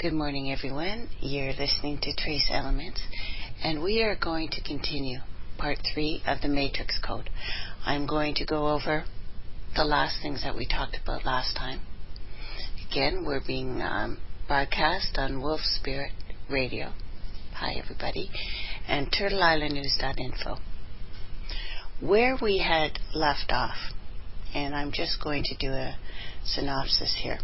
Good morning, everyone. You're listening to Trace Elements, and we are going to continue part 3 of the Matrix Code. I'm going to go over the last things that we talked about last time. Again, we're being broadcast on Wolfspirit Radio. Hi, everybody. And TurtleIslandNews.info. Where we had left off, and I'm just going to do a synopsis here.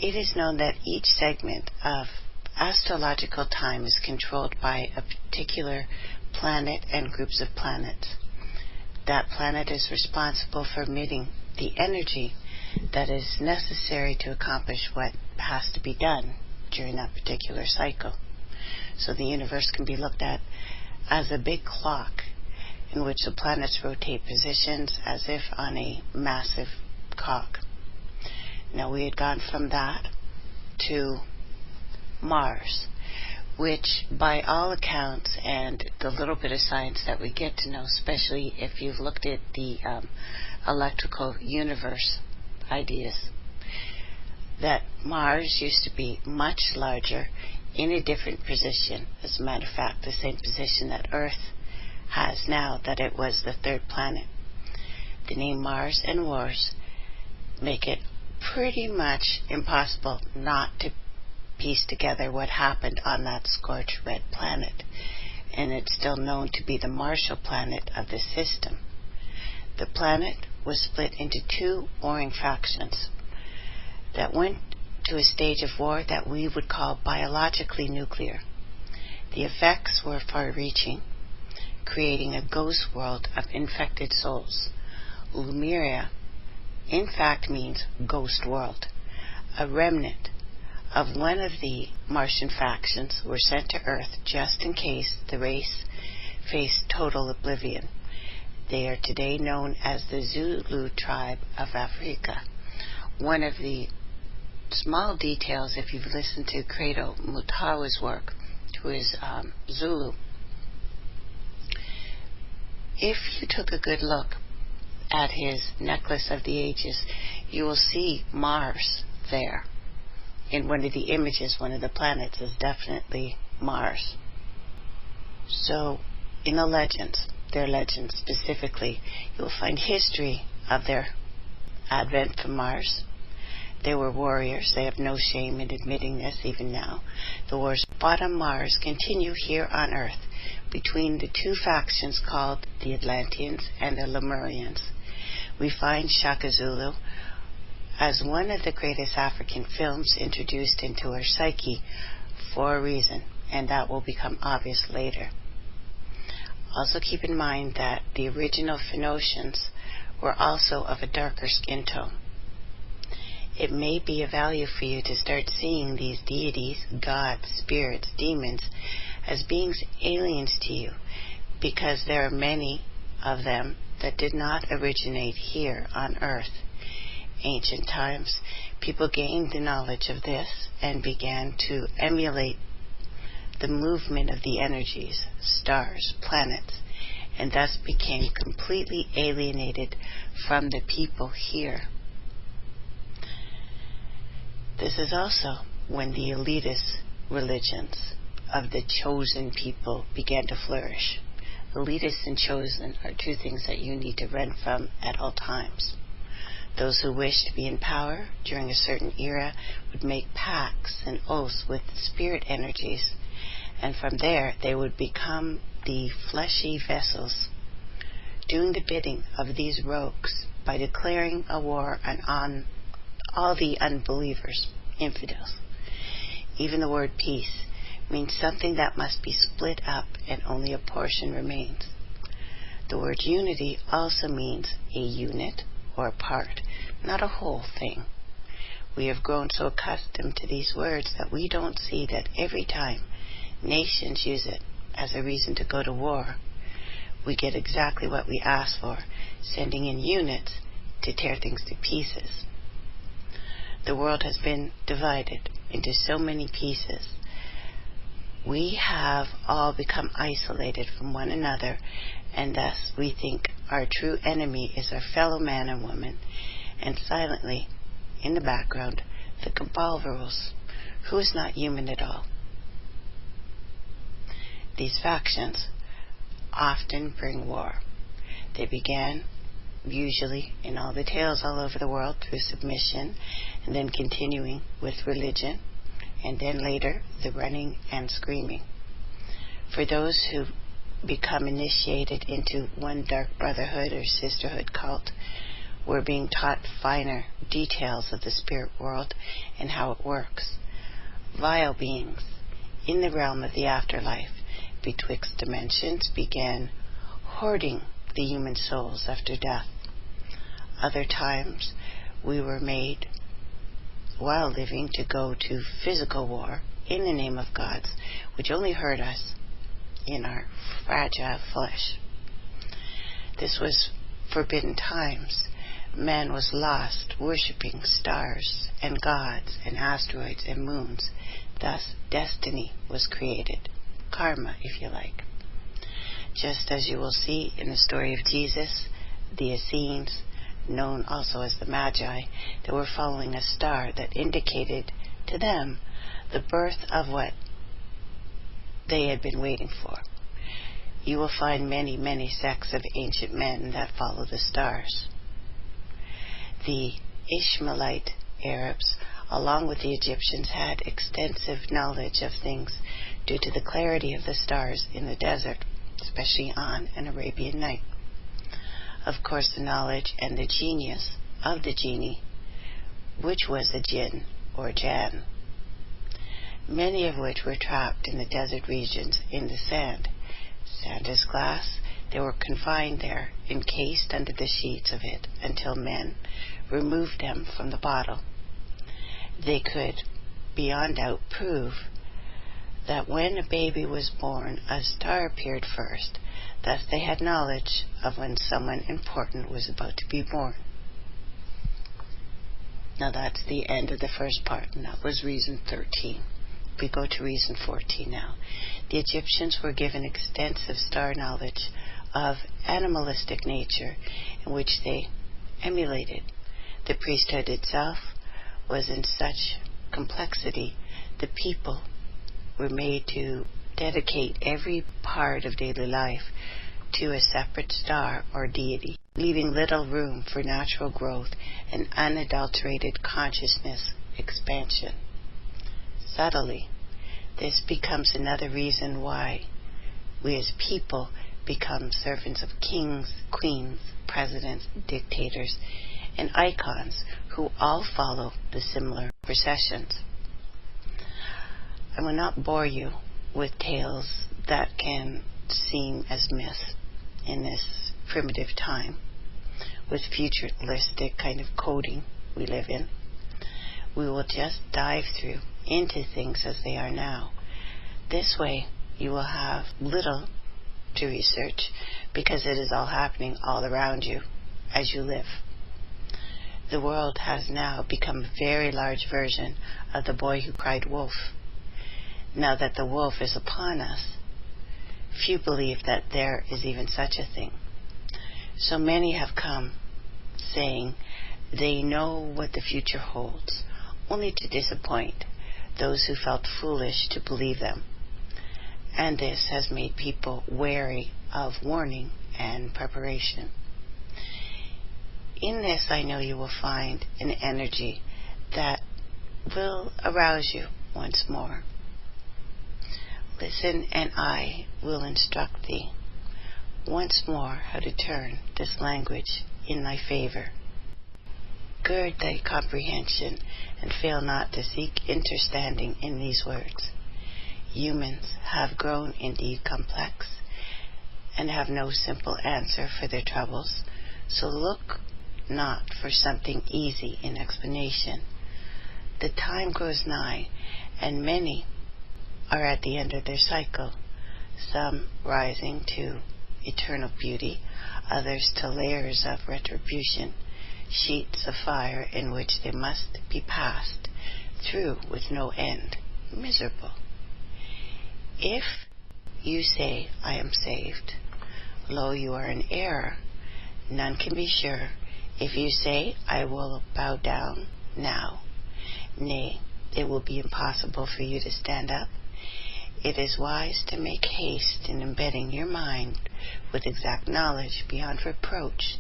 It is known that each segment of astrological time is controlled by a particular planet and groups of planets. That planet is responsible for emitting the energy that is necessary to accomplish what has to be done during that particular cycle. So the universe can be looked at as a big clock in which the planets rotate positions as if on a massive clock. Now, we had gone from that to Mars, which by all accounts and the little bit of science that we get to know, especially if you've looked at the electrical universe ideas, that Mars used to be much larger in a different position. As a matter of fact, the same position that Earth has now, that it was the third planet. The name Mars and Wars make it pretty much impossible not to piece together what happened on that scorched red planet, and it's still known to be the Marshall planet of the system. The planet was split into two warring factions that went to a stage of war that we would call biologically nuclear. The effects were far-reaching, creating a ghost world of infected souls. Lemuria in fact means ghost world. A remnant of one of the Martian factions were sent to Earth just in case the race faced total oblivion. They are today known as the Zulu tribe of Africa. One of the small details, if you've listened to Credo Mutawa's work, who is Zulu, if you took a good look at his necklace of the ages, you will see Mars there. In one of the images, one of the planets is definitely Mars. So in the legends, their legends specifically, you will find history of their advent from Mars. They were warriors. They have no shame in admitting this even now. The wars fought on Mars continue here on Earth between the two factions called the Atlanteans and the Lemurians. We find Shaka Zulu as one of the greatest African films introduced into our psyche for a reason, and that will become obvious later. Also keep in mind that the original Phoenicians were also of a darker skin tone. It may be of value for you to start seeing these deities, gods, spirits, demons, as beings aliens to you, because there are many of them that did not originate here on Earth. Ancient times, people gained the knowledge of this and began to emulate the movement of the energies, stars, planets, and thus became completely alienated from the people here. This is also when the elitist religions of the chosen people began to flourish. Elitist and chosen are two things that you need to run from at all times. Those who wish to be in power during a certain era would make pacts and oaths with spirit energies, and from there they would become the fleshy vessels, doing the bidding of these rogues by declaring a war on all the unbelievers, infidels. Even the word peace means something that must be split up and only a portion remains. The word unity also means a unit or a part, not a whole thing. We have grown so accustomed to these words that we don't see that every time nations use it as a reason to go to war, we get exactly what we ask for, sending in units to tear things to pieces. The world has been divided into so many pieces. We have all become isolated from one another, and thus we think our true enemy is our fellow man and woman, and silently, in the background, the cabal rules, who is not human at all. These factions often bring war. They began, usually in all the tales all over the world, through submission, and then continuing with religion, and then later the running and screaming. For those who become initiated into one dark brotherhood or sisterhood cult, we're being taught finer details of the spirit world and how it works. Vile beings in the realm of the afterlife betwixt dimensions began hoarding the human souls after death. Other times we were made while living to go to physical war in the name of gods, which only hurt us in our fragile flesh. This was forbidden times. Man was lost, worshipping stars and gods and asteroids and moons. Thus, destiny was created. Karma, if you like. Just as you will see in the story of Jesus, the Essenes, known also as the Magi, they were following a star that indicated to them the birth of what they had been waiting for. You will find many, many sects of ancient men that follow the stars. The Ishmaelite Arabs, along with the Egyptians, had extensive knowledge of things due to the clarity of the stars in the desert, especially on an Arabian night. Of course, the knowledge and the genius of the genie, which was a jinn or Jan, many of which were trapped in the desert regions in the sand. Sand is glass. They were confined there, encased under the sheets of it, until men removed them from the bottle. They could, beyond doubt, prove that when a baby was born, a star appeared first. Thus they had knowledge of when someone important was about to be born. Now that's the end of the first part, and that was reason 13. We go to reason 14 now. The Egyptians were given extensive star knowledge of animalistic nature, in which they emulated. The priesthood itself was in such complexity, the people were made to dedicate every part of daily life to a separate star or deity, leaving little room for natural growth and unadulterated consciousness expansion. Subtly, this becomes another reason why we as people become servants of kings, queens, presidents, dictators, and icons who all follow the similar processions. I will not bore you with tales that can seem as myth in this primitive time, with futuristic kind of coding we live in. We will just dive through into things as they are now. This way you will have little to research, because it is all happening all around you as you live. The world has now become a very large version of the boy who cried wolf. Now that the wolf is upon us, few believe that there is even such a thing. So many have come saying they know what the future holds, only to disappoint those who felt foolish to believe them. And this has made people wary of warning and preparation. In this, I know you will find an energy that will arouse you once more. Listen, and I will instruct thee once more how to turn this language in thy favor. Gird thy comprehension, and fail not to seek understanding in these words. Humans have grown indeed complex, and have no simple answer for their troubles, so look not for something easy in explanation. The time grows nigh, and many are at the end of their cycle, some rising to eternal beauty, others to layers of retribution, sheets of fire in which they must be passed through with no end, miserable. If you say, I am saved, lo, you are in error. None can be sure. If you say, I will bow down now, nay, it will be impossible for you to stand up. It is wise to make haste in embedding your mind with exact knowledge beyond reproach,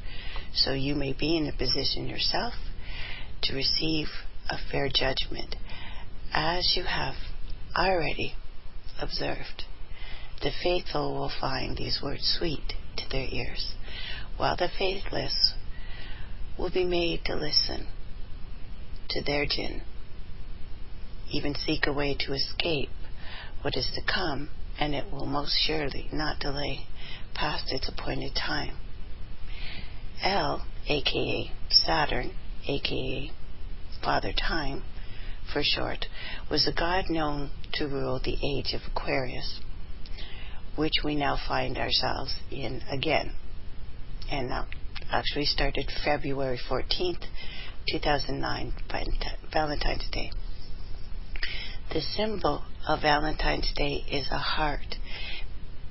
so you may be in a position yourself to receive a fair judgment, as you have already observed. The faithful will find these words sweet to their ears, while the faithless will be made to listen to their jinn, even seek a way to escape what is to come, and it will most surely not delay past its appointed time. El, aka Saturn, aka Father Time for short, was a god known to rule the age of Aquarius, which we now find ourselves in again, and now actually started February 14th, 2009, Valentine's Day. The symbol of Valentine's Day is a heart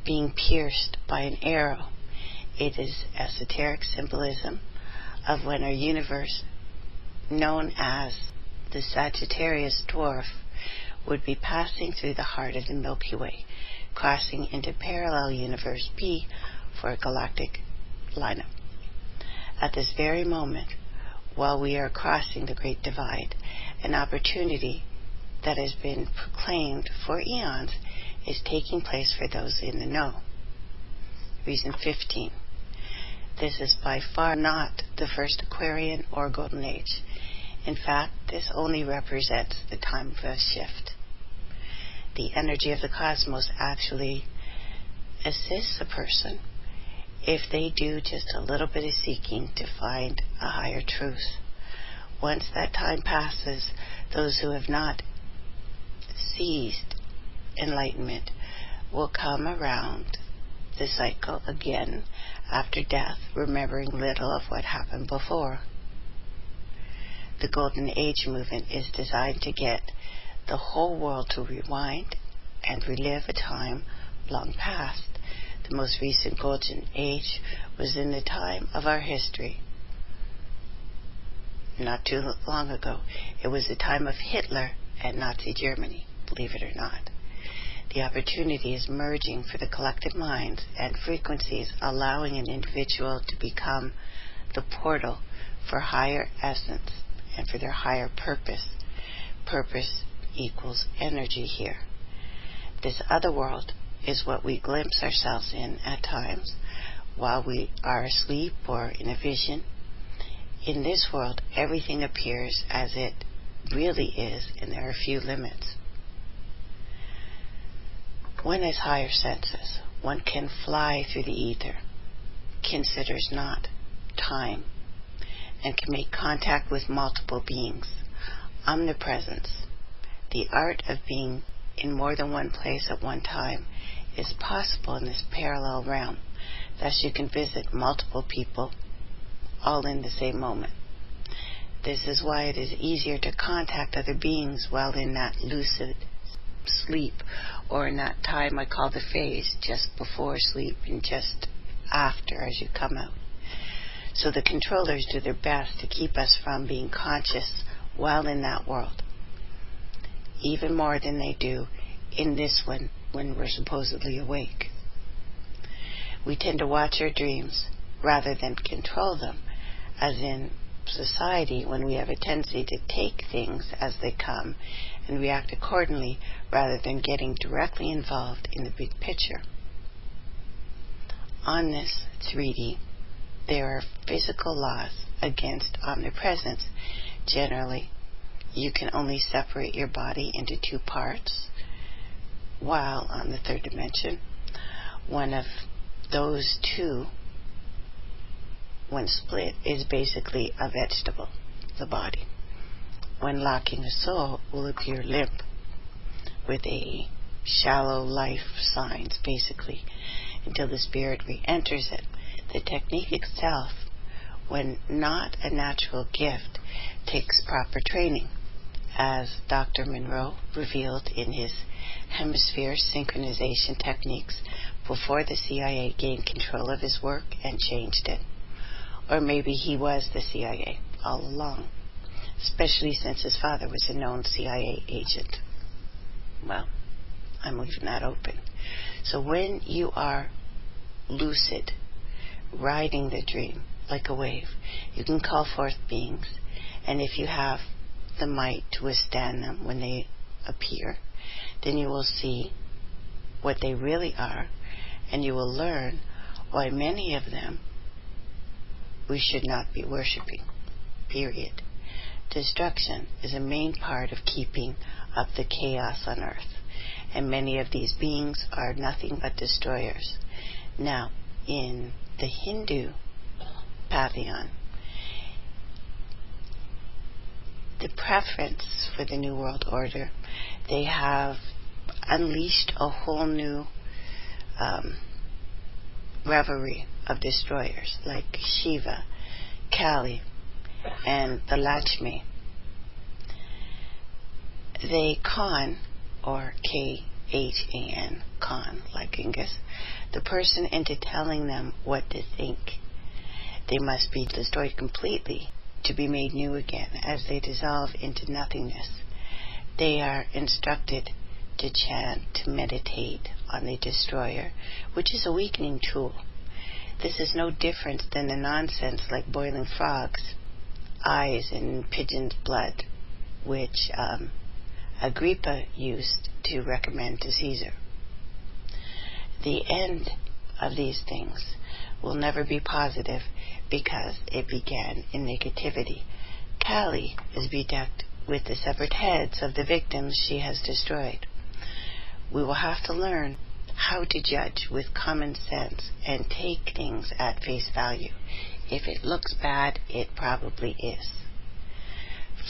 being pierced by an arrow. It is esoteric symbolism of when our universe, known as the Sagittarius dwarf, would be passing through the heart of the Milky Way, crossing into parallel universe B for a galactic lineup. At this very moment, while we are crossing the Great Divide, an opportunity that has been proclaimed for eons is taking place for those in the know. Reason 15. This is by far not the first Aquarian or Golden Age. In fact, this only represents the time of a shift. The energy of the cosmos actually assists a person if they do just a little bit of seeking to find a higher truth. Once that time passes, those who have not seized enlightenment will come around the cycle again after death, remembering little of what happened before. The Golden Age movement is designed to get the whole world to rewind and relive a time long past. The most recent Golden Age was in the time of our history, not too long ago. It was the time of Hitler and Nazi Germany, believe it or not. The opportunity is merging for the collective minds and frequencies, allowing an individual to become the portal for higher essence and for their higher purpose. Purpose equals energy here. This other world is what we glimpse ourselves in at times while we are asleep or in a vision. In this world, everything appears as it really is, and there are few limits. One has higher senses. One can fly through the ether, considers not time, and can make contact with multiple beings. Omnipresence, the art of being in more than one place at one time, is possible in this parallel realm. Thus you can visit multiple people all in the same moment. This is why it is easier to contact other beings while in that lucid sleep, or in that time I call the phase, just before sleep and just after as you come out. So the controllers do their best to keep us from being conscious while in that world, even more than they do in this one when we're supposedly awake. We tend to watch our dreams rather than control them, as in society when we have a tendency to take things as they come and react accordingly rather than getting directly involved in the big picture. On this 3D, there are physical laws against omnipresence. Generally, you can only separate your body into two parts, while on the third dimension, one of those two, when split, is basically a vegetable, the body. When locking, a soul will appear limp with a shallow life signs, basically, until the spirit re-enters it. The technique itself, when not a natural gift, takes proper training, as Dr. Monroe revealed in his hemisphere synchronization techniques before the CIA gained control of his work and changed it. Or maybe he was the CIA all along. especially since his father was a known CIA agent. Well, I'm leaving that open. So when you are lucid, riding the dream like a wave, you can call forth beings, and if you have the might to withstand them when they appear, then you will see what they really are, and you will learn why many of them we should not be worshipping, period. Destruction is a main part of keeping up the chaos on earth, and many of these beings are nothing but destroyers. Now, in the Hindu pantheon, the preference for the New World Order, they have unleashed a whole new revelry of destroyers like Shiva, Kali, and the Lakshmi. They con, or Khan, con, like Genghis, the person into telling them what to think. They must be destroyed completely to be made new again as they dissolve into nothingness. They are instructed to chant, to meditate on the destroyer, which is a weakening tool. This is no different than the nonsense like boiling frogs, eyes, and pigeon's blood, which Agrippa used to recommend to Caesar. The end of these things will never be positive because it began in negativity. Kali is bedecked with the severed heads of the victims she has destroyed. We will have to learn how to judge with common sense and take things at face value. If it looks bad, it probably is.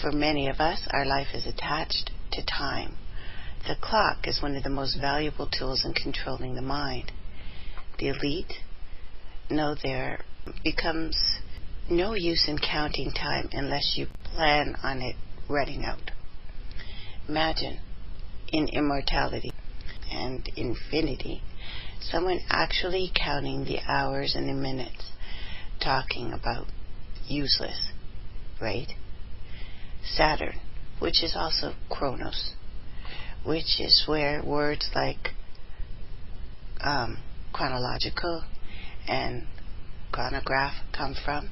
For many of us, our life is attached to time. The clock is one of the most valuable tools in controlling the mind. The elite know there becomes no use in counting time unless you plan on it running out. Imagine, in immortality and infinity, someone actually counting the hours and the minutes, talking about useless, right? Saturn, which is also Chronos, which is where words like chronological and chronograph come from,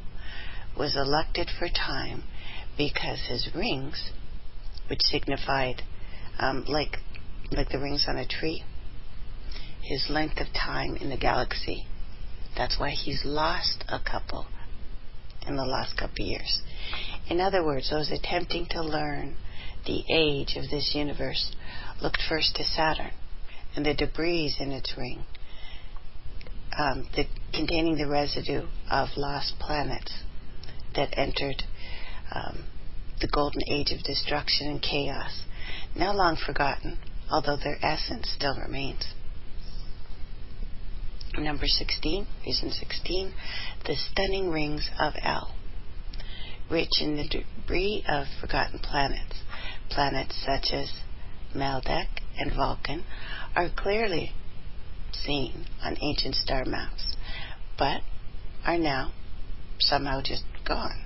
was elected for time because his rings, which signified like the rings on a tree, his length of time in the galaxy. That's why he's lost a couple in the last couple of years. In other words, those attempting to learn the age of this universe looked first to Saturn and the debris in its ring, containing the residue of lost planets that entered the golden age of destruction and chaos, now long forgotten, although their essence still remains. Number 16, reason 16, the stunning rings of El, rich in the debris of forgotten planets. Planets such as Maldek and Vulcan are clearly seen on ancient star maps, but are now somehow just gone.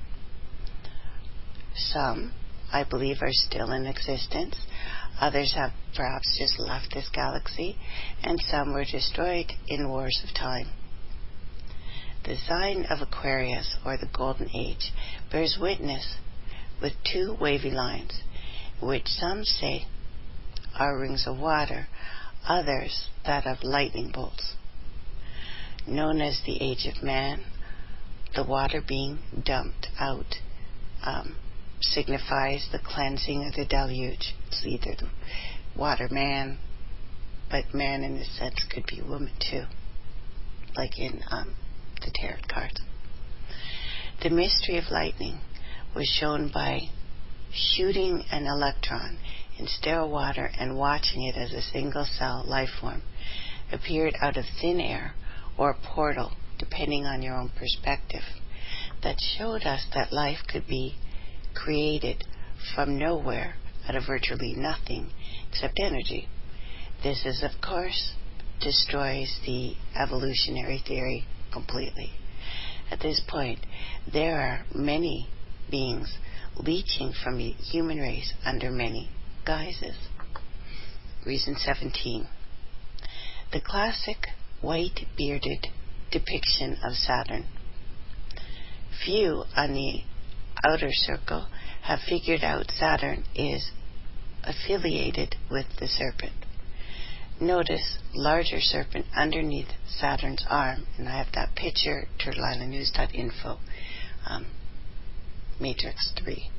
Some, I believe, are still in existence. Others have perhaps just left this galaxy, and some were destroyed in wars of time. The sign of Aquarius, or the Golden Age, bears witness with two wavy lines, which some say are rings of water, others that of lightning bolts. Known as the Age of Man, the water being dumped out signifies the cleansing of the deluge. It's either the water man, but man in this sense could be woman too, like in the tarot cards. The mystery of lightning was shown by shooting an electron in sterile water and watching it as a single cell life form appeared out of thin air or a portal, depending on your own perspective. That showed us that life could be created from nowhere out of virtually nothing except energy. This is, of course, destroys the evolutionary theory completely. At this point, there are many beings leeching from the human race under many guises. Reason 17. The classic white-bearded depiction of Saturn. Few on the outer circle have figured out Saturn is affiliated with the serpent. Notice larger serpent underneath Saturn's arm, and I have that picture, turtleislandnews.info, Matrix 3.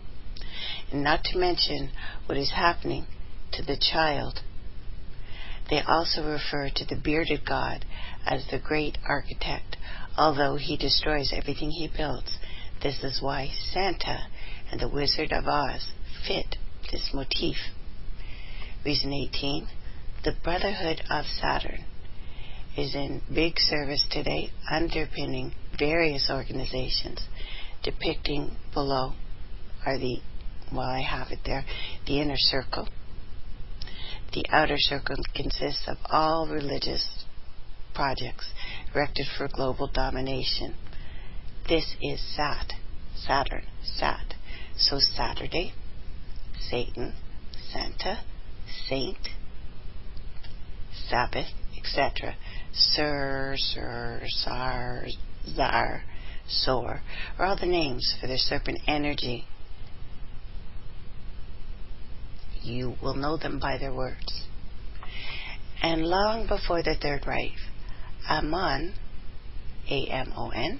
And not to mention what is happening to the child. They also refer to the bearded god as the great architect, although he destroys everything he builds. This is why Santa and the Wizard of Oz fit this motif. Reason 18. The Brotherhood of Saturn is in big service today, underpinning various organizations. Depicting below are I have it there, the inner circle. The outer circle consists of all religious projects erected for global domination. This is Saturn. So Saturday, Satan, Santa, Saint, Sabbath, etc. Sir, Sar, Zar, Sor are all the names for the serpent energy. You will know them by their words. And long before the Third Reich, Ammon, A-M-O-N,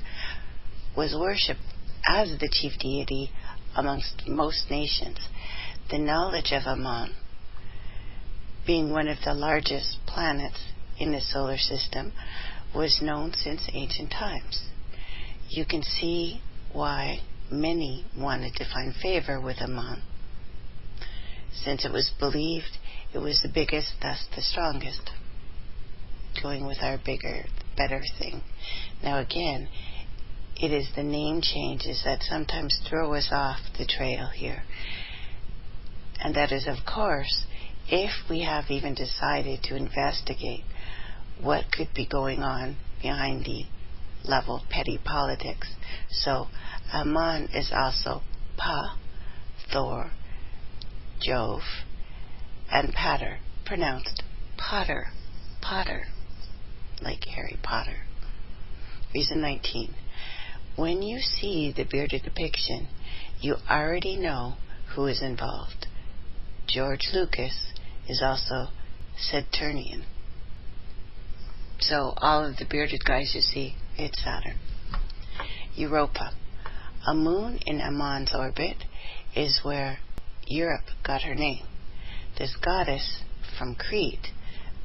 was worshipped as the chief deity amongst most nations. The knowledge of Ammon, being one of the largest planets in the solar system, was known since ancient times. You can see why many wanted to find favor with Ammon, since it was believed it was the biggest, thus the strongest. Going with our bigger, better thing. Now again, it is the name changes that sometimes throw us off the trail here. And that is, of course, if we have even decided to investigate what could be going on behind the level of petty politics. So Ammon is also Pa, Thor, Jove, and Pater, pronounced Potter, like Harry Potter. Reason 19. When you see the bearded depiction, you already know who is involved. George Lucas is also Saturnian. So all of the bearded guys you see, it's Saturn. Europa. A moon in Ammon's orbit is where Europe got her name. This goddess from Crete,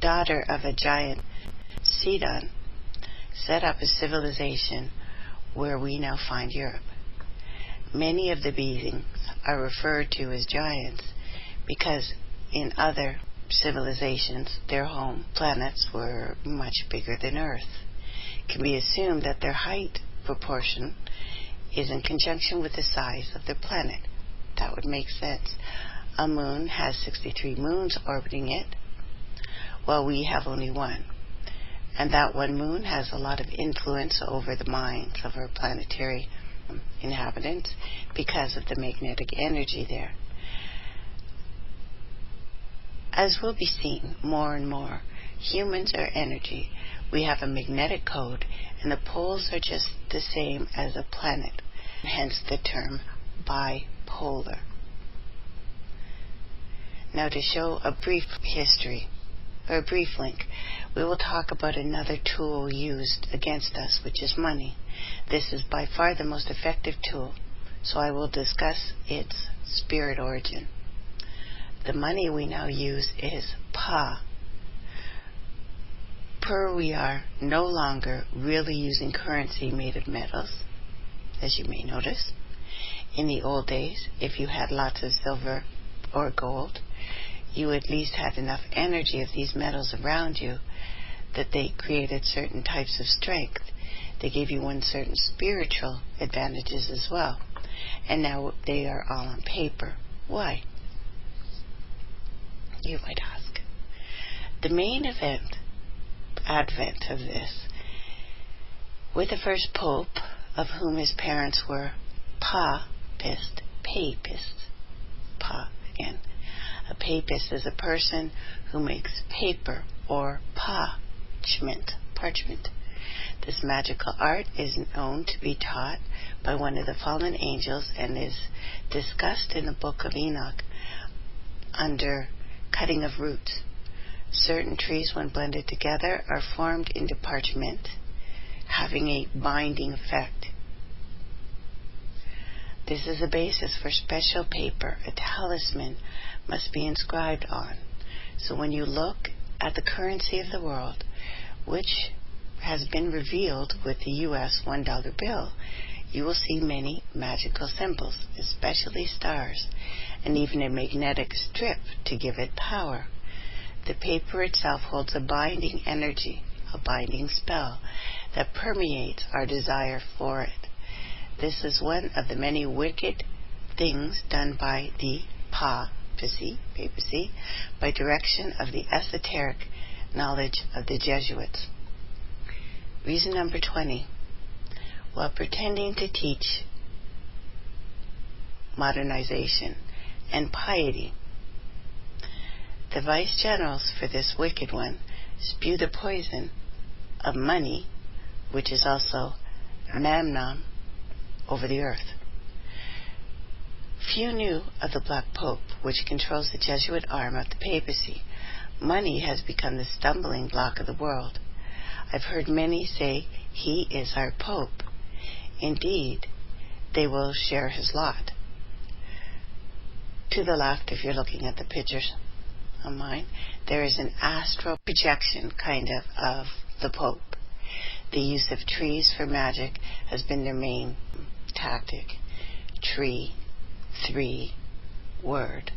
daughter of a giant Sidon, set up a civilization where we now find Europe. Many of the beings are referred to as giants because in other civilizations their home planets were much bigger than Earth. It can be assumed that their height proportion is in conjunction with the size of their planet. That would make sense. A moon has 63 moons orbiting it, while we have only one. And that one moon has a lot of influence over the minds of our planetary inhabitants because of the magnetic energy there. As will be seen more and more, humans are energy. We have a magnetic code, and the poles are just the same as a planet, hence the term bipolar. Now, to show a brief history, or a brief link, we will talk about another tool used against us, which is money. This is by far the most effective tool, so I will discuss its spirit origin. The money we now use is Pa. We are no longer really using currency made of metals, as you may notice. In the old days, if you had lots of silver or gold, you at least had enough energy of these metals around you that they created certain types of strength. They gave you one certain spiritual advantages as well. And now they are all on paper. Why? You might ask. The main advent of this, with the first pope, of whom his parents were papist, papist. Pa again. A papist is a person who makes paper or parchment. This magical art is known to be taught by one of the fallen angels and is discussed in the Book of Enoch under cutting of roots. Certain trees, when blended together, are formed into parchment, having a binding effect. This is a basis for special paper a talisman must be inscribed on. So when you look at the currency of the world, which has been revealed with the US $1 bill, you will see many magical symbols, especially stars, and even a magnetic strip to give it power. The paper itself holds a binding energy, a binding spell, that permeates our desire for it. This is one of the many wicked things done by the papacy, by direction of the esoteric knowledge of the Jesuits. Reason number 20. While pretending to teach modernization and piety, the vice generals for this wicked one spew the poison of money, which is also mammon, over the earth. Few knew of the Black Pope, which controls the Jesuit arm of the papacy. Money has become the stumbling block of the world. I've heard many say he is our Pope. Indeed, they will share his lot. To the left, if you're looking at the pictures on mine, there is an astral projection kind of the Pope. The use of trees for magic has been their main tactic. Tree, 3, word,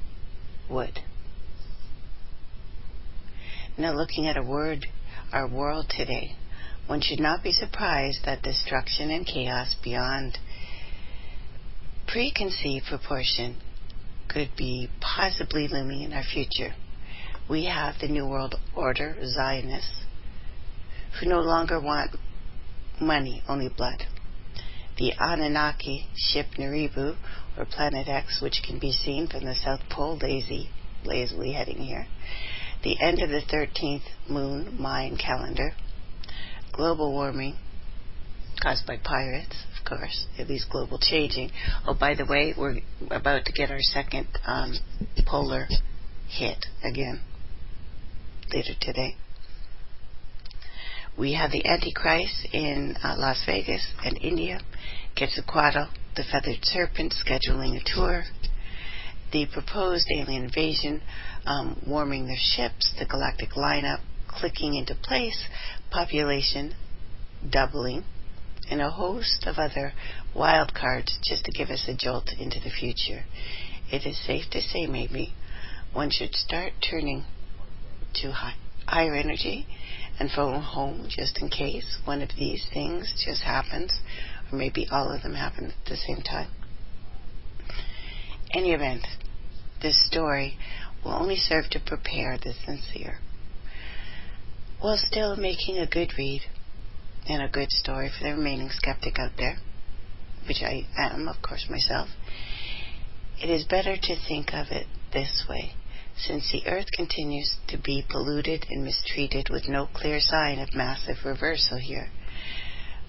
wood. Now looking at our world today, one should not be surprised that destruction and chaos beyond preconceived proportion could be possibly looming in our future. We have the New World Order Zionists, who no longer want money, only blood. The Anunnaki ship Naribu, or Planet X, which can be seen from the South Pole, lazily heading here. The end of the 13th moon Mayan calendar. Global warming caused by pirates, of course, at least global changing. Oh, by the way, we're about to get our second polar hit again later today. We have the Antichrist in Las Vegas and India, Quetzalcoatl, the feathered serpent, scheduling a tour, the proposed alien invasion, warming their ships, the galactic lineup clicking into place, population doubling, and a host of other wild cards just to give us a jolt into the future. It is safe to say maybe one should start turning to higher energy and phone home just in case one of these things just happens, or maybe all of them happen at the same time. Any event, this story will only serve to prepare the sincere, while still making a good read and a good story for the remaining skeptic out there, which I am, of course, myself. It is better to think of it this way. Since the earth continues to be polluted and mistreated with no clear sign of massive reversal here,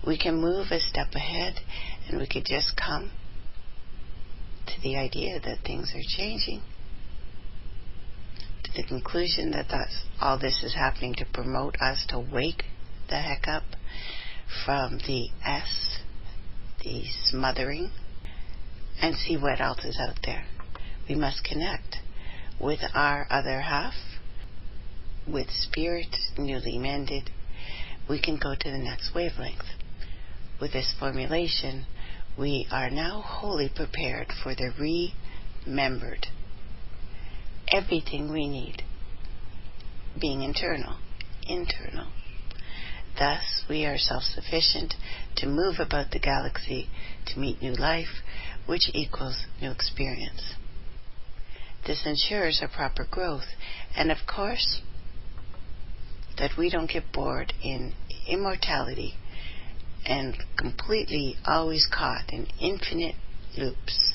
we can move a step ahead and we could just come to the idea that things are changing, to the conclusion that all this is happening to promote us to wake the heck up from the smothering, and see what else is out there. We must connect with our other half, with spirit newly mended. We can go to the next wavelength. With this formulation, we are now wholly prepared for the remembered. Everything we need being internal. Thus, we are self-sufficient to move about the galaxy to meet new life, which equals new experience. This ensures our proper growth, and of course, that we don't get bored in immortality and completely always caught in infinite loops.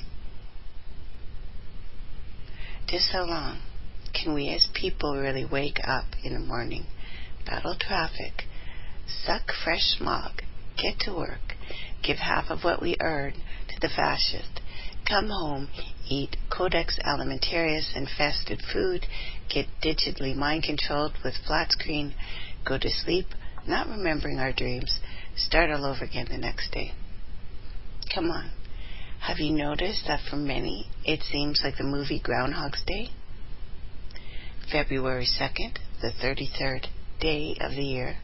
Just how long can we as people really wake up in the morning, battle traffic, suck fresh smog, get to work, give half of what we earn to the fascist, come home, eat Codex Alimentarius infested food, get digitally mind-controlled with flat screen, go to sleep, not remembering our dreams, start all over again the next day? Come on. Have you noticed that for many, it seems like the movie Groundhog's Day? February 2nd, the 33rd day of the year.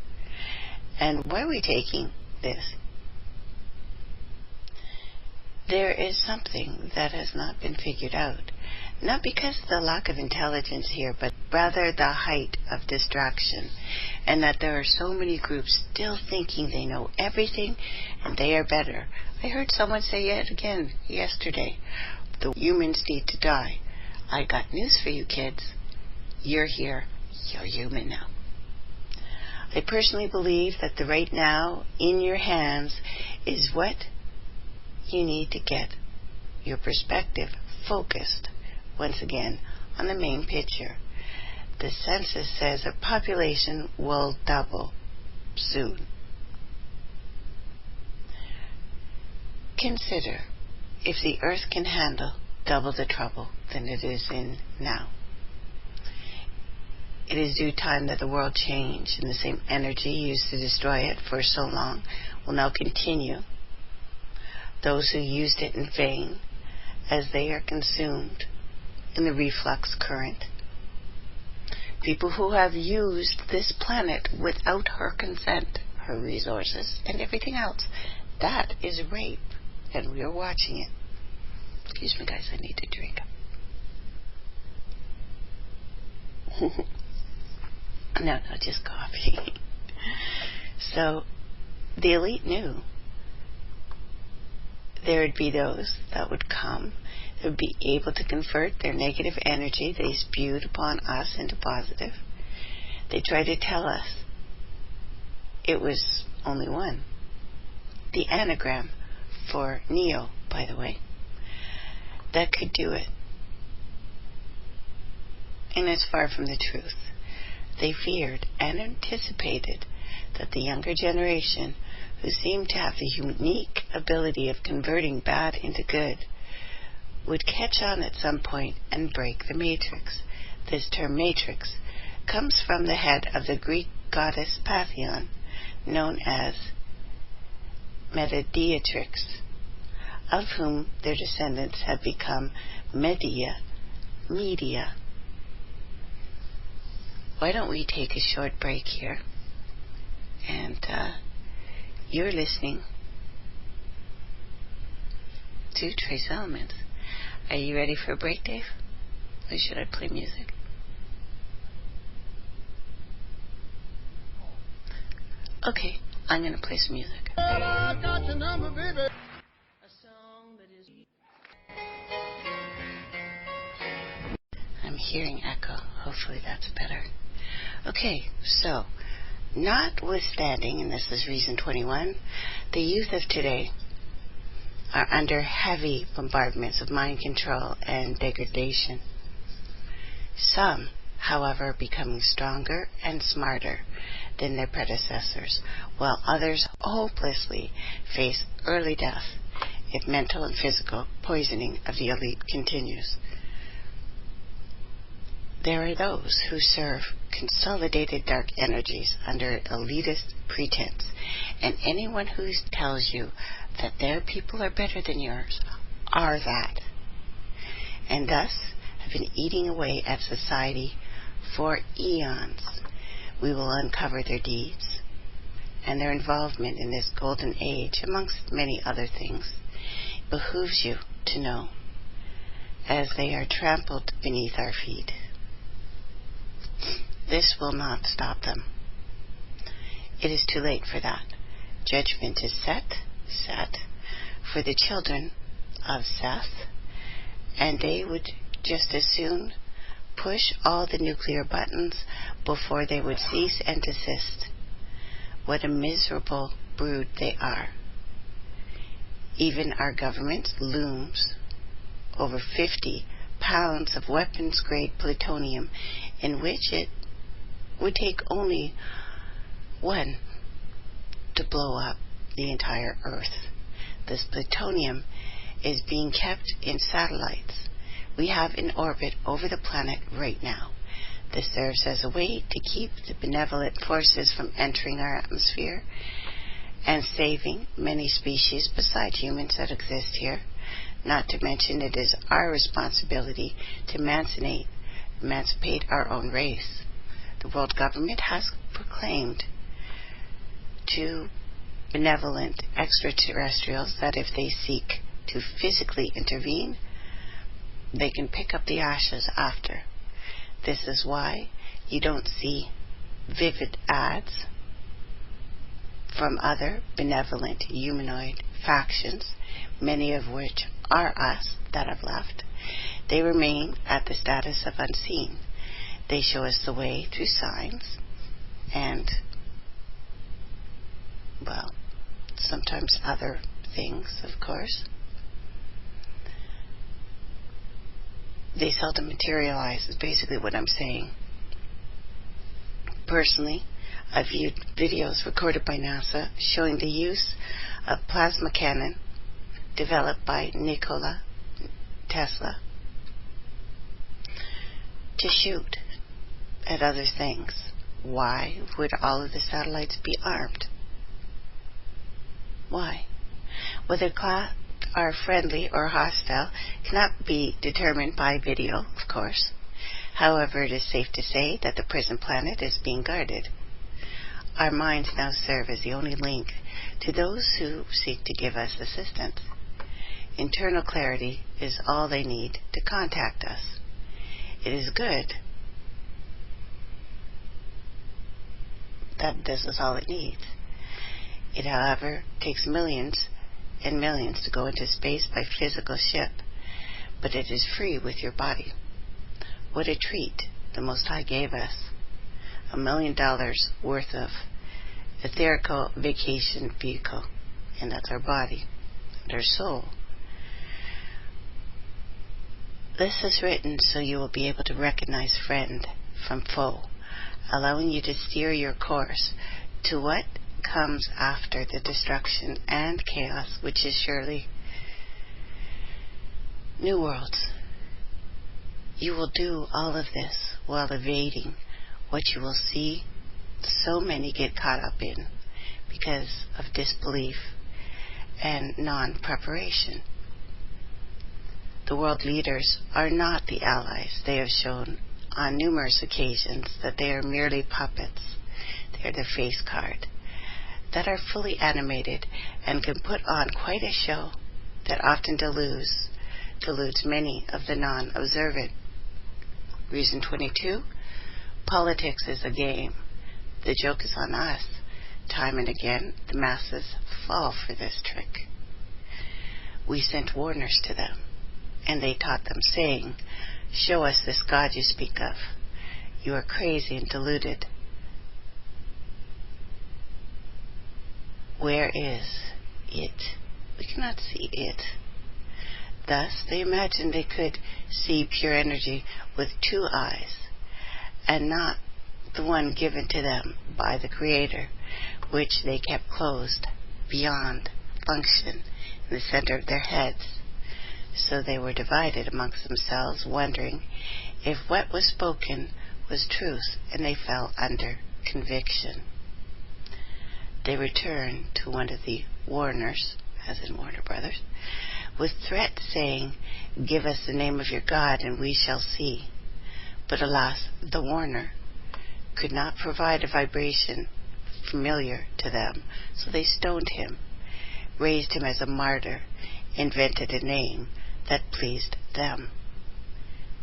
And why are we taking this? There is something that has not been figured out. Not because of the lack of intelligence here, but rather the height of distraction. And that there are so many groups still thinking they know everything and they are better. I heard someone say it again yesterday. The humans need to die. I got news for you kids. You're here. You're human now. I personally believe that the right now in your hands is what you need to get your perspective focused once again on the main picture. The census says the population will double soon. Consider if the earth can handle double the trouble than it is in now. It is due time that the world change, and the same energy used to destroy it for so long will now continue. Those who used it in vain, as they are consumed in the reflux current. People who have used this planet without her consent, her resources, and everything else. That is rape, and we are watching it. Excuse me, guys, I need to drink. No, just coffee. So, the elite knew there would be those that would come, that would be able to convert their negative energy they spewed upon us into positive. They tried to tell us it was only one. The anagram for Neo, by the way, that could do it. And it's far from the truth. They feared and anticipated that the younger generation, who seemed to have the unique ability of converting bad into good, would catch on at some point and break the matrix. This term matrix comes from the head of the Greek goddess Pantheon, known as Mediatrix, of whom their descendants have become media. Why don't we take a short break here? And you're listening to Trace Elements. Are you ready for a break, Dave? Or should I play music? Okay, I'm going to play some music. I got your number, baby. A song that is... I'm hearing echo. Hopefully that's better. Okay, so, notwithstanding, and this is reason 21, the youth of today are under heavy bombardments of mind control and degradation. Some, however, are becoming stronger and smarter than their predecessors, while others hopelessly face early death if mental and physical poisoning of the elite continues. There are those who serve consolidated dark energies under elitist pretense, and anyone who tells you that their people are better than yours are that, and thus have been eating away at society for eons. We will uncover their deeds and their involvement in this golden age, amongst many other things. It behooves you to know, as they are trampled beneath our feet. This will not stop them. It is too late for that. Judgment is set for the children of Seth, and they would just as soon push all the nuclear buttons before they would cease and desist. What a miserable brood they are. Even our government looms over 50 pounds of weapons-grade plutonium, in which it would take only one to blow up the entire Earth. This plutonium is being kept in satellites we have in orbit over the planet right now. This serves as a way to keep the benevolent forces from entering our atmosphere and saving many species besides humans that exist here. Not to mention, it is our responsibility to emancipate our own race. The world government has proclaimed to benevolent extraterrestrials that if they seek to physically intervene, they can pick up the ashes after. This is why you don't see vivid ads from other benevolent humanoid factions, many of which are us that have left. They remain at the status of unseen. They show us the way through signs and, well, sometimes other things, of course. They seldom materialize, is basically what I'm saying. Personally, I've viewed videos recorded by NASA showing the use of plasma cannon developed by Nikola Tesla to shoot at other things. Why would all of the satellites be armed? Why? Whether craft are friendly or hostile cannot be determined by video, of course. However, it is safe to say that the prison planet is being guarded. Our minds now serve as the only link to those who seek to give us assistance. Internal clarity is all they need to contact us. It is good that this is all it needs. It, however, takes millions and millions to go into space by physical ship, but it is free with your body. What a treat the Most High gave us. $1 million worth of etherical vacation vehicle, and that's our body and our soul. This is written so you will be able to recognize friend from foe, allowing you to steer your course to what comes after the destruction and chaos, which is surely new worlds. You will do all of this while evading what you will see so many get caught up in because of disbelief and non-preparation. The world leaders are not the allies. They have shown on numerous occasions that they are merely puppets. They are the face card that are fully animated and can put on quite a show that often deludes many of the non-observant. Reason 22, politics is a game. The joke is on us. Time and again, the masses fall for this trick. We sent warners to them, and they taught them, saying, "Show us this God you speak of. You are crazy and deluded. Where is it? We cannot see it." Thus, they imagined they could see pure energy with 2 eyes, and not the one given to them by the Creator, which they kept closed beyond function in the center of their heads. So they were divided amongst themselves, wondering if what was spoken was truth, and they fell under conviction. They returned to one of the warners, as in Warner Brothers, with threats saying, "Give us the name of your God and we shall see." But alas, the warner could not provide a vibration familiar to them, so they stoned him, raised him as a martyr, invented a name that pleased them.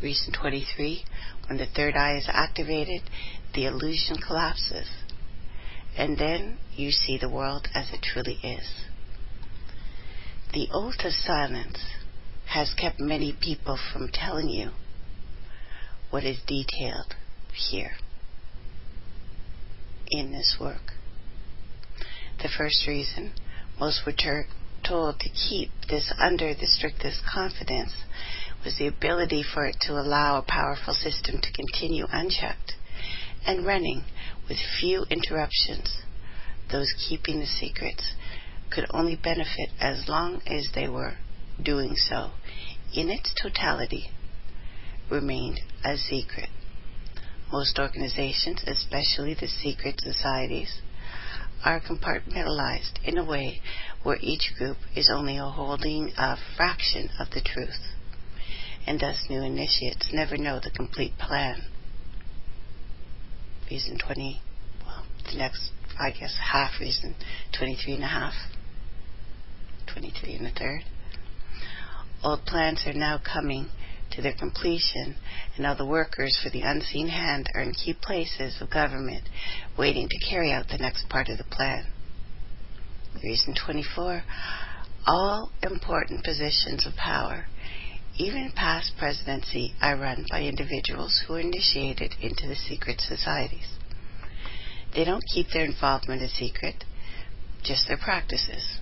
Reason 23, when the 3rd eye is activated, the illusion collapses, and then you see the world as it truly is. The oath of silence has kept many people from telling you what is detailed here in this work. The first reason most were told to keep this under the strictest confidence was the ability for it to allow a powerful system to continue unchecked and running with few interruptions. Those keeping the secrets could only benefit as long as they were doing so in its totality remained a secret. Most organizations, especially the secret societies, are compartmentalized in a way where each group is only holding a fraction of the truth, and thus new initiates never know the complete plan. Reason 20, well, the next, I guess, half reason, 23 and a half, 23 and a third. Old plans are now coming to their completion, and all the workers for the unseen hand are in key places of government waiting to carry out the next part of the plan. Reason 24, all important positions of power, even past presidency, are run by individuals who are initiated into the secret societies. They don't keep their involvement a secret, just their practices.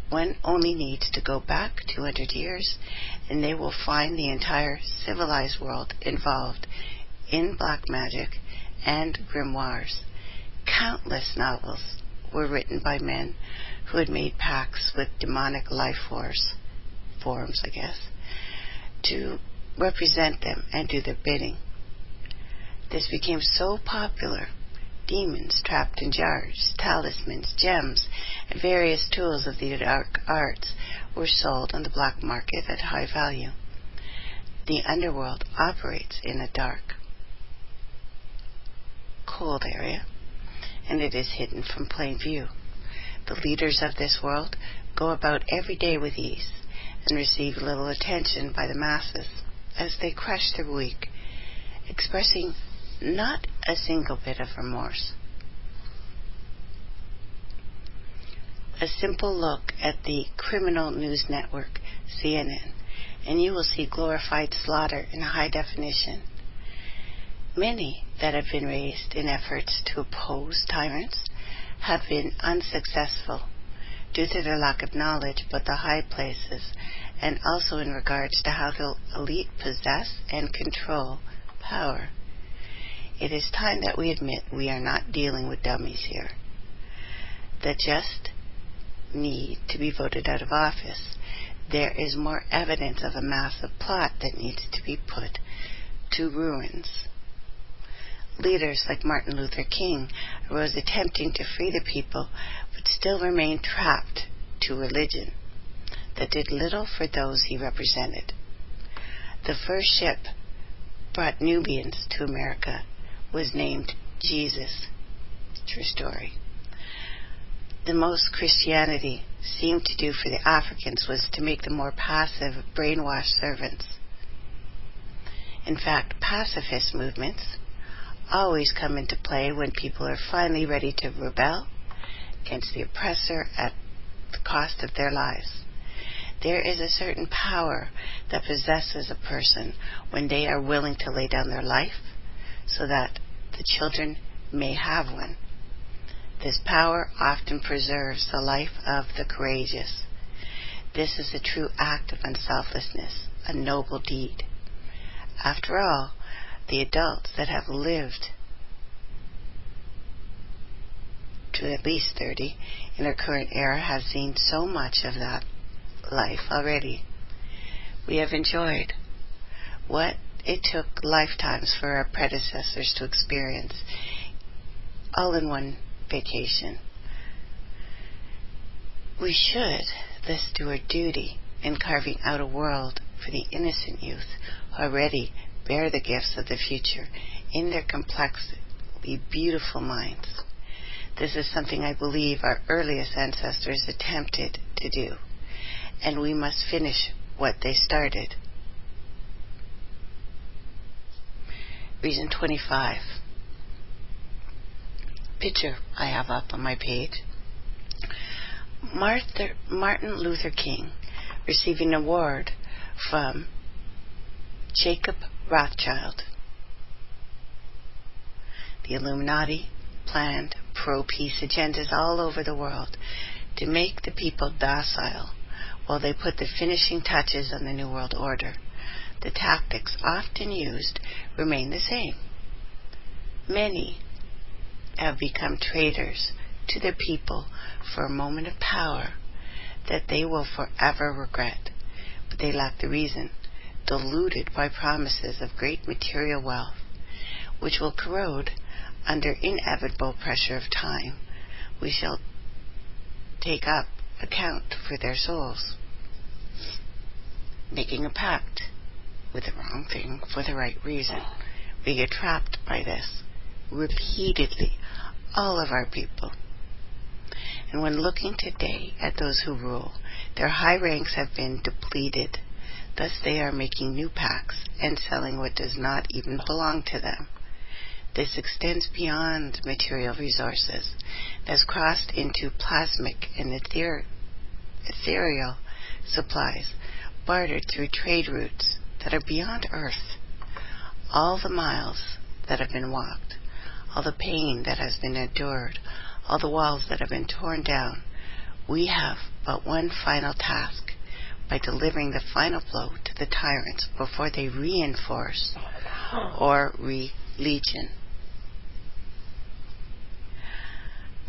One only needs to go back 200 years, and they will find the entire civilized world involved in black magic and grimoires. Countless novels were written by men who had made pacts with demonic life forms, I guess, to represent them and do their bidding. This became so popular. Demons trapped in jars, talismans, gems, and various tools of the dark arts were sold on the black market at high value. The underworld operates in a dark, cold area, and it is hidden from plain view. The leaders of this world go about every day with ease and receive little attention by the masses as they crush their weak, expressing not a single bit of remorse. A simple look at the criminal news network, CNN, and you will see glorified slaughter in high definition. Many that have been raised in efforts to oppose tyrants have been unsuccessful due to their lack of knowledge about the high places, and also in regards to how the elite possess and control power. It is time that we admit we are not dealing with dummies here, that just need to be voted out of office. There is more evidence of a massive plot that needs to be put to ruins. Leaders like Martin Luther King arose attempting to free the people, but still remained trapped to religion that did little for those he represented. The first ship brought Nubians to America was named Jesus. True story. The most Christianity seemed to do for the Africans was to make them more passive, brainwashed servants. In fact, pacifist movements always come into play when people are finally ready to rebel against the oppressor at the cost of their lives. There is a certain power that possesses a person when they are willing to lay down their life so that the children may have one. This power often preserves the life of the courageous. This is a true act of unselflessness, a noble deed. After all, the adults that have lived to at least 30 in our current era have seen so much of that life already. We have enjoyed what it took lifetimes for our predecessors to experience, all in one vacation. We should thus do our duty in carving out a world for the innocent youth who already bear the gifts of the future in their complexly beautiful minds. This is something I believe our earliest ancestors attempted to do, and we must finish what they started. Reason 25. Picture I have up on my page. Martin Luther King receiving an award from Jacob Rothschild. The Illuminati planned pro-peace agendas all over the world to make the people docile while they put the finishing touches on the New World Order. the tactics often used remain the same. Many have become traitors to their people for a moment of power that they will forever regret, but they lack the reason, deluded by promises of great material wealth, which will corrode under inevitable pressure of time. We shall take up account for their souls, making a pact with the wrong thing for the right reason. We get trapped by this repeatedly, all of our people. And when looking today at those who rule, their high ranks have been depleted. Thus they are making new pacts and selling what does not even belong to them. This extends beyond material resources, has crossed into plasmic and ethereal supplies, bartered through trade routes that are beyond Earth. All the miles that have been walked, all the pain that has been endured, all the walls that have been torn down, we have but one final task, by delivering the final blow to the tyrants before they reinforce or re-legion.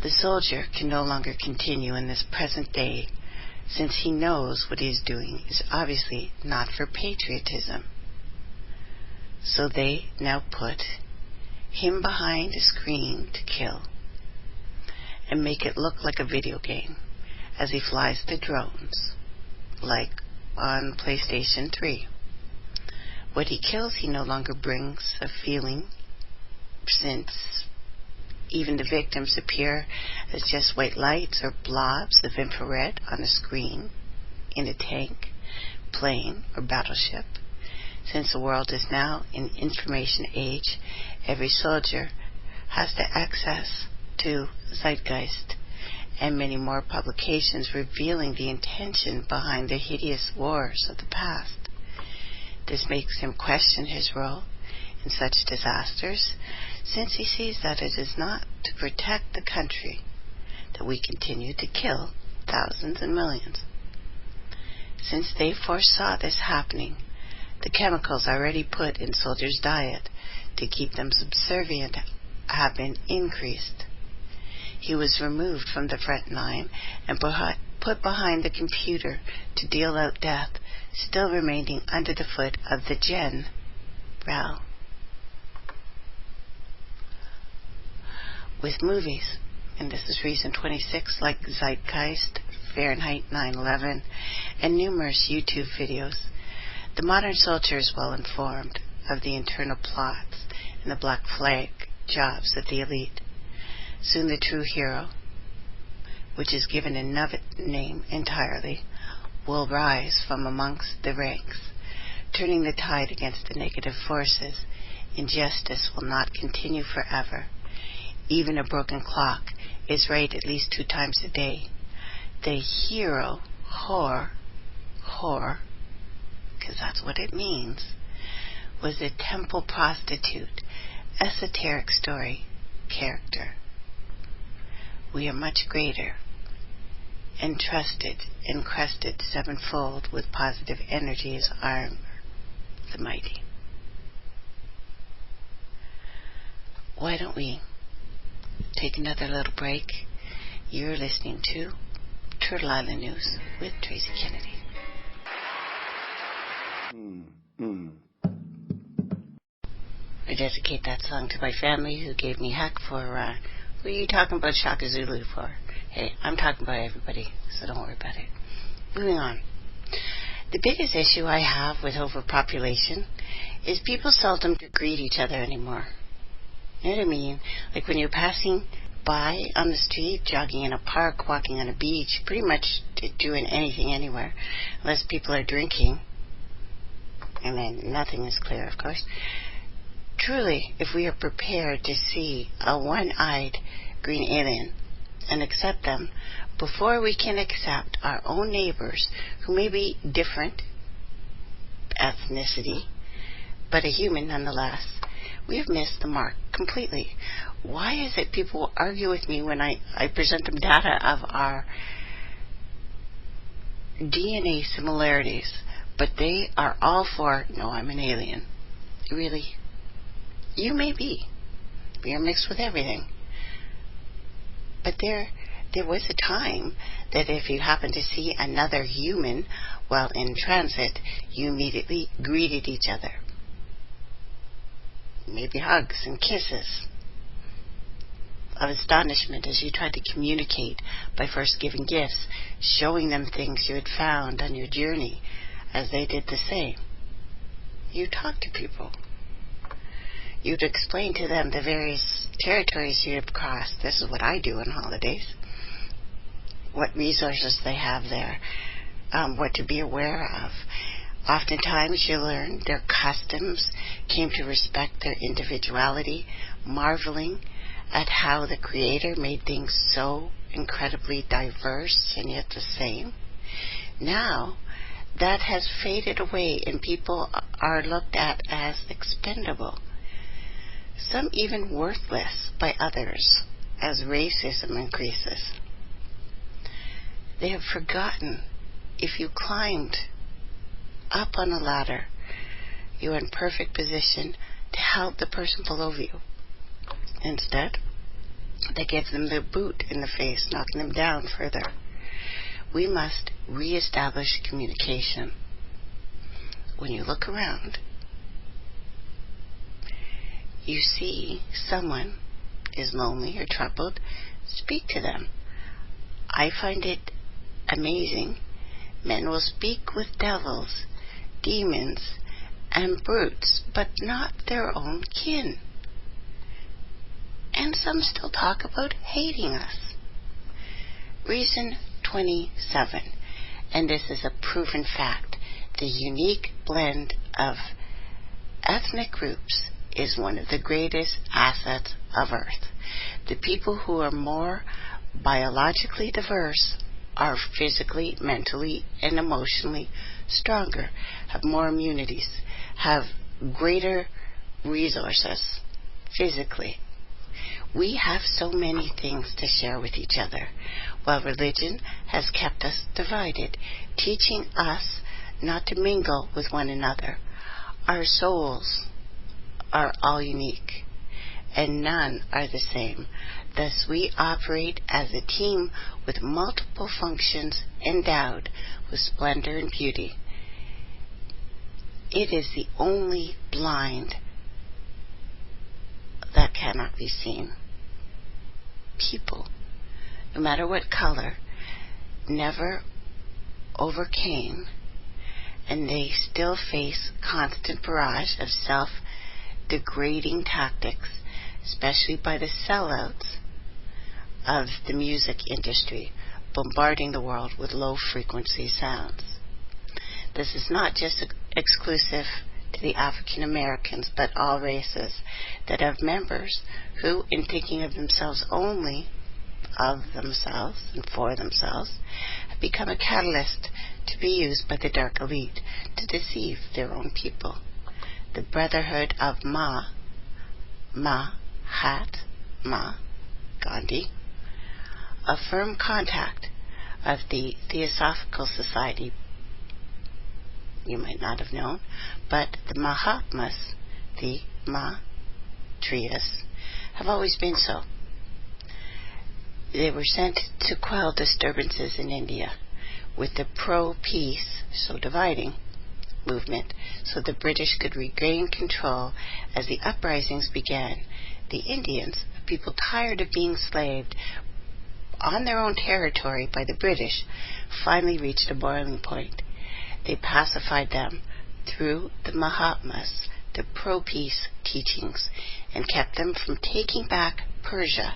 The soldier can no longer continue in this present day, since he knows what he is doing is obviously not for patriotism. So they now put him behind a screen to kill, and make it look like a video game as he flies the drones, like on PlayStation 3. What he kills, he no longer brings a feeling, since even the victims appear as just white lights or blobs of infrared on a screen, in a tank, plane, or battleship. Since the world is now in information age, every soldier has to access to Zeitgeist and many more publications revealing the intention behind the hideous wars of the past. This makes him question his role in such disasters, since he sees that it is not to protect the country that we continue to kill thousands and millions. Since they foresaw this happening, the chemicals already put in soldiers' diet to keep them subservient have been increased. He was removed from the front line and put behind the computer to deal out death, still remaining under the foot of the General. With movies, and this is Reason 26, like Zeitgeist, Fahrenheit 9/11, and numerous YouTube videos, the modern soldier is well informed of the internal plots and the black flag jobs of the elite. Soon the true hero, which is given another name entirely, will rise from amongst the ranks, turning the tide against the negative forces. Injustice will not continue forever. Even a broken clock is right at least 2 times a day. The hero, whore, because that's what it means, was a temple prostitute, esoteric story character. We are much greater, entrusted and crested sevenfold with positive energy as armor, the mighty. Why don't we take another little break? You're listening to Turtle Island News with Tracey Kennedy. I dedicate that song to my family who gave me heck for, who are you talking about Shaka Zulu for? Hey, I'm talking about everybody, so don't worry about it. Moving on. The biggest issue I have with overpopulation is people seldom greet each other anymore. You know what I mean? Like when you're passing by on the street, jogging in a park, walking on a beach, pretty much doing anything anywhere, unless people are drinking, and then nothing is clear, of course. Truly, if we are prepared to see a one-eyed green alien and accept them before we can accept our own neighbors who may be different ethnicity, but a human nonetheless, we have missed the mark completely. Why is it people will argue with me when I present them data of our DNA similarities, But they are all for, no, I'm an alien. Really? You may be. You're mixed with everything. But there was a time that if you happened to see another human while in transit, you immediately greeted each other. Maybe hugs and kisses of astonishment as you tried to communicate by first giving gifts, showing them things you had found on your journey as they did the same. You talked to people. You'd explain to them the various territories you have crossed. This is what I do on holidays. What resources they have there. What to be aware of. Oftentimes you learn their customs, came to respect their individuality, marveling at how the Creator made things so incredibly diverse and yet the same. Now, that has faded away and people are looked at as expendable. Some even worthless by others as racism increases. They have forgotten if you climbed up on a ladder, you're in perfect position to help the person below you. Instead, they give them the boot in the face, knocking them down further. We must reestablish communication. When you look around, you see someone is lonely or troubled, speak to them. I find it amazing. Men will speak with devils, demons, and brutes, but not their own kin. And some still talk about hating us. Reason 27, and this is a proven fact, the unique blend of ethnic groups is one of the greatest assets of Earth. The people who are more biologically diverse are physically, mentally, and emotionally stronger, have more immunities, have greater resources physically. We have so many things to share with each other, while religion has kept us divided, teaching us not to mingle with one another. Our souls are all unique, and none are the same. Thus we operate as a team with multiple functions endowed with splendor and beauty. It is the only blind that cannot be seen. People, no matter what color, never overcame, and they still face constant barrage of self-degrading tactics, especially by the sellouts of the music industry, bombarding the world with low-frequency sounds. This is not just exclusive to the African Americans, but all races that have members who, in thinking of themselves only, of themselves and for themselves, have become a catalyst to be used by the dark elite to deceive their own people. The Brotherhood of Mahatma Gandhi, a firm contact of the Theosophical Society, you might not have known, but the Mahatmas, the Trias, have always been so. They were sent to quell disturbances in India with the pro-peace, so dividing, movement, so the British could regain control. As the uprisings began, the Indians, people tired of being slaved on their own territory by the British, finally reached a boiling point. They pacified them through the Mahatmas, the pro-peace teachings, and kept them from taking back Persia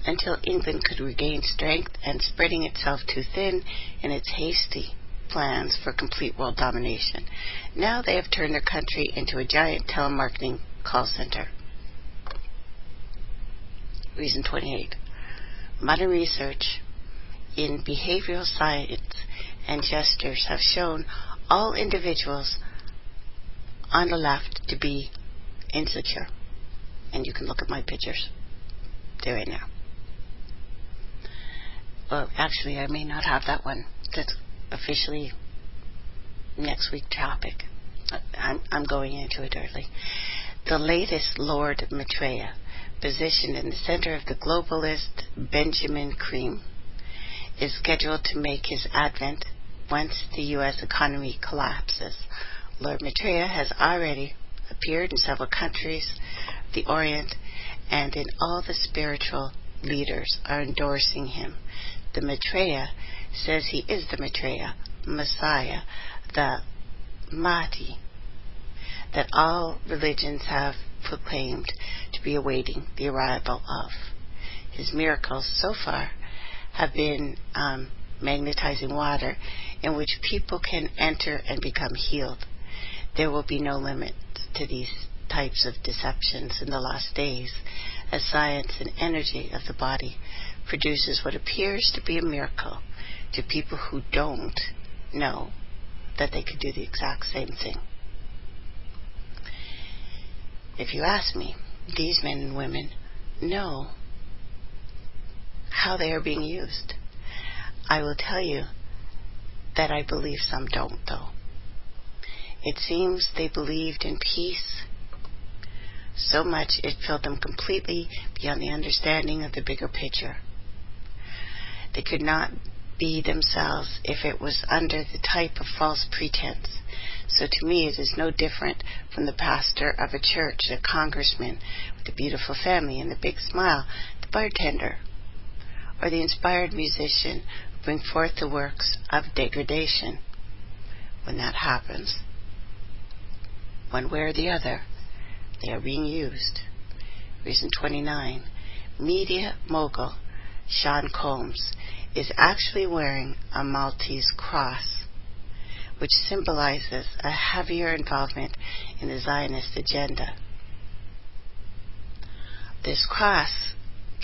until England could regain strength and spreading itself too thin in its hasty plans for complete world domination. Now they have turned their country into a giant telemarketing call center. Reason 28. Modern research in behavioral science and gestures have shown all individuals on the left to be insecure. And you can look at my pictures. They're right now. Well, actually, I may not have that one. That's officially next week's topic. I'm going into it early. The latest Lord Maitreya, positioned in the center of the globalist Benjamin Creme, is scheduled to make his advent once the U.S. economy collapses. Lord Maitreya has already appeared in several countries of the Orient, and in all the spiritual leaders are endorsing him. The Maitreya says he is the Maitreya, Messiah, the Mahdi, that all religions have proclaimed to be awaiting the arrival of. His miracles so far have been magnetizing water in which people can enter and become healed. There will be no limit to these types of deceptions in the last days, as science and energy of the body produces what appears to be a miracle to people who don't know that they could do the exact same thing. If you ask me, these men and women know how they are being used. I will tell you that I believe some don't, though. It seems they believed in peace so much it filled them completely beyond the understanding of the bigger picture. They could not be themselves if it was under the type of false pretense. So to me it is no different from the pastor of a church, the congressman with the beautiful family and the big smile, the bartender, or the inspired musician who bring forth the works of degradation. When that happens, one way or the other, they are being used. Reason 29. Media mogul Sean Combs is actually wearing a Maltese cross, which symbolizes a heavier involvement in the Zionist agenda. This cross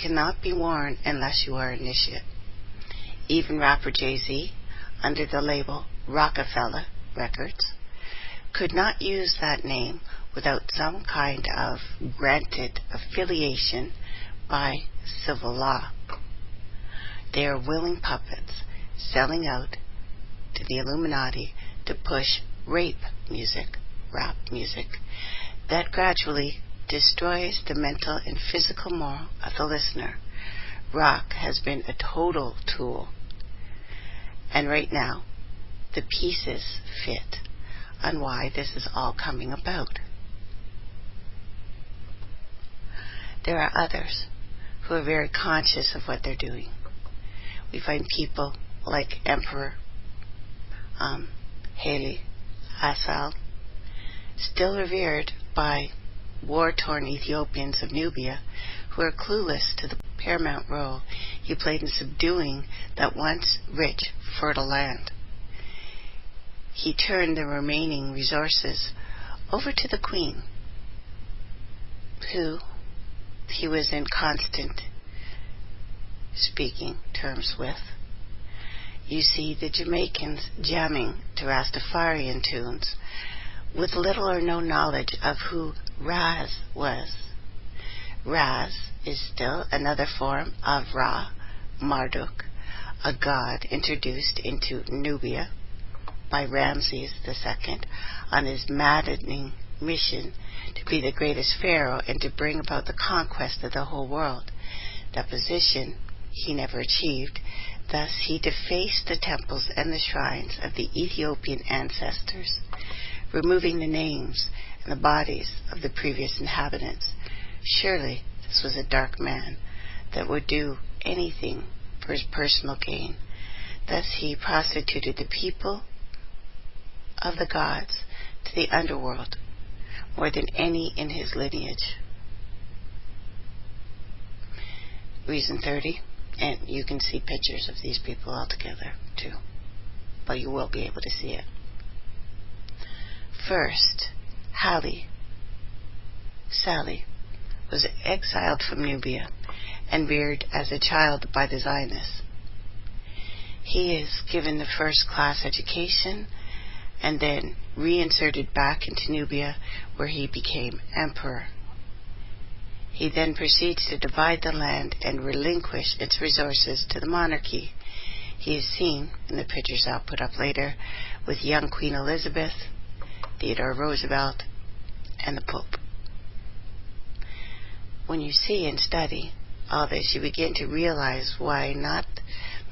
cannot be worn unless you are initiate. Even rapper Jay-Z, under the label Rockefeller Records, could not use that name without some kind of granted affiliation by civil law. They are willing puppets selling out to the Illuminati to push rape music, rap music, that gradually destroys the mental and physical moral of the listener. Rock has been a total tool, and right now the pieces fit on why this is all coming about. There are others who are very conscious of what they're doing. We find people like Emperor Haile Selassie, still revered by war-torn Ethiopians of Nubia, who are clueless to the paramount role he played in subduing that once rich, fertile land. He turned the remaining resources over to the Queen, who he was in constant speaking terms with. You see the Jamaicans jamming to Rastafarian tunes with little or no knowledge of who Raz was. Raz is still another form of Ra, Marduk, a god introduced into Nubia by Ramses II on his maddening mission to be the greatest pharaoh and to bring about the conquest of the whole world. That position he never achieved. Thus he defaced the temples and the shrines of the Ethiopian ancestors, removing the names and the bodies of the previous inhabitants. Surely this was a dark man that would do anything for his personal gain. Thus he prostituted the people of the gods to the underworld more than any in his lineage. Reason 30, and you can see pictures of these people all together too, but you will be able to see it. First, Haile Selassie was exiled from Nubia and reared as a child by the Zionists. He is given the first-class education and then reinserted back into Nubia, where he became emperor. He then proceeds to divide the land and relinquish its resources to the monarchy. He is seen, in the pictures I'll put up later, with young Queen Elizabeth, Theodore Roosevelt, and the Pope. When you see and study all this, you begin to realize why not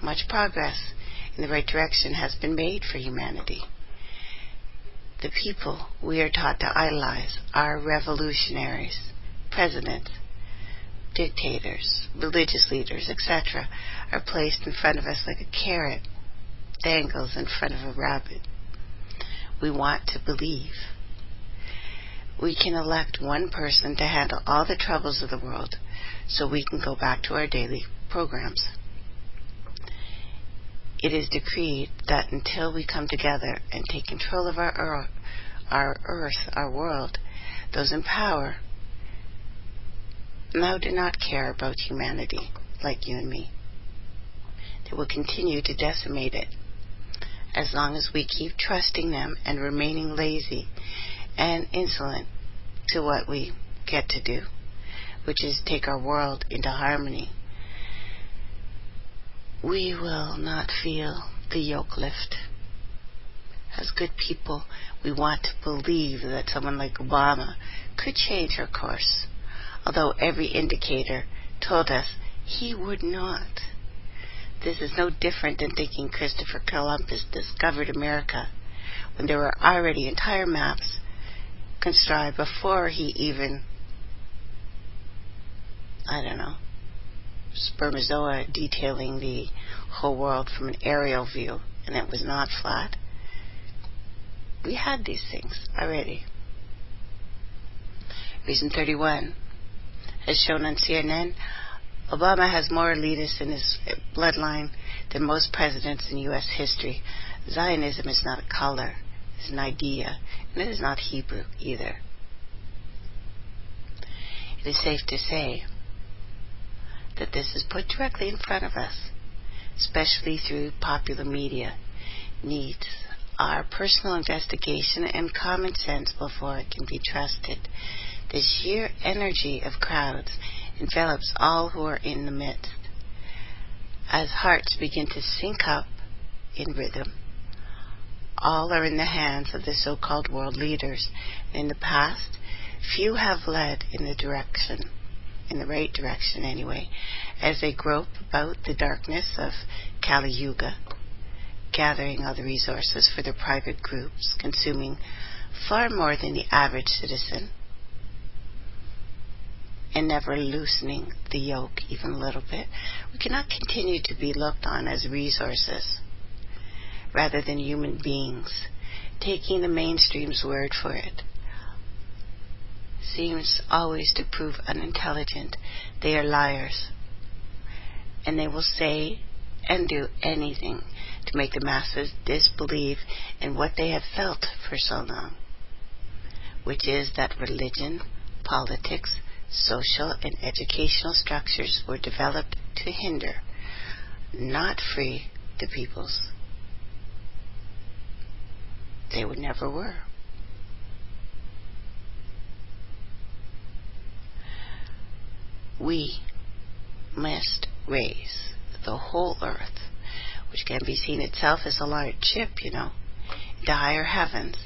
much progress in the right direction has been made for humanity. The people we are taught to idolize are revolutionaries, presidents, dictators, religious leaders, etc., are placed in front of us like a carrot dangles in front of a rabbit. We want to believe. We can elect one person to handle all the troubles of the world so we can go back to our daily programs. It is decreed that until we come together and take control of our earth, our world, those in power now do not care about humanity like you and me. They will continue to decimate it as long as we keep trusting them and remaining lazy and insolent to what we get to do, which is take our world into harmony. We will not feel the yoke lift. As good people, we want to believe that someone like Obama could change our course, although every indicator told us he would not. This is no different than thinking Christopher Columbus discovered America when there were already entire maps contrived before he even, spermatozoa detailing the whole world from an aerial view, and it was not flat. We had these things already. Reason 31, as shown on CNN, Obama has more elitists in his bloodline than most presidents in U.S. history. Zionism is not a color, it's an idea, and it is not Hebrew either. It is safe to say that this is put directly in front of us, especially through popular media, needs our personal investigation and common sense before it can be trusted. The sheer energy of crowds envelops all who are in the midst. As hearts begin to sync up in rhythm, all are in the hands of the so-called world leaders. In the past, few have led in the right direction anyway, as they grope about the darkness of Kali Yuga, gathering all the resources for their private groups, consuming far more than the average citizen, and never loosening the yoke even a little bit. We cannot continue to be looked on as resources rather than human beings. Taking the mainstream's word for it seems always to prove unintelligent. They are liars, and they will say and do anything to make the masses disbelieve in what they have felt for so long, which is that religion, politics, social and educational structures were developed to hinder, not free, the peoples. They would never were. We must raise the whole earth, which can be seen itself as a large ship, into higher heavens.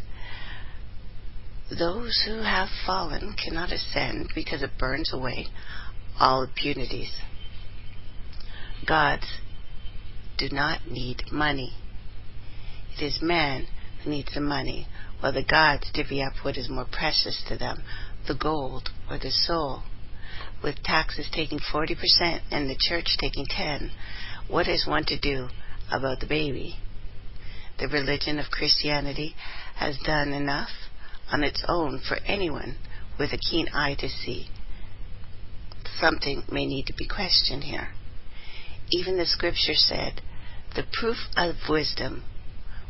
Those who have fallen cannot ascend because it burns away all impunities. Gods do not need money. It is man who needs the money, while the gods divvy up what is more precious to them, the gold or the soul. With taxes taking 40% and the church taking 10%, what is one to do about the baby? The religion of Christianity has done enough on its own for anyone with a keen eye to see. Something may need to be questioned here. Even the scripture said, the proof of wisdom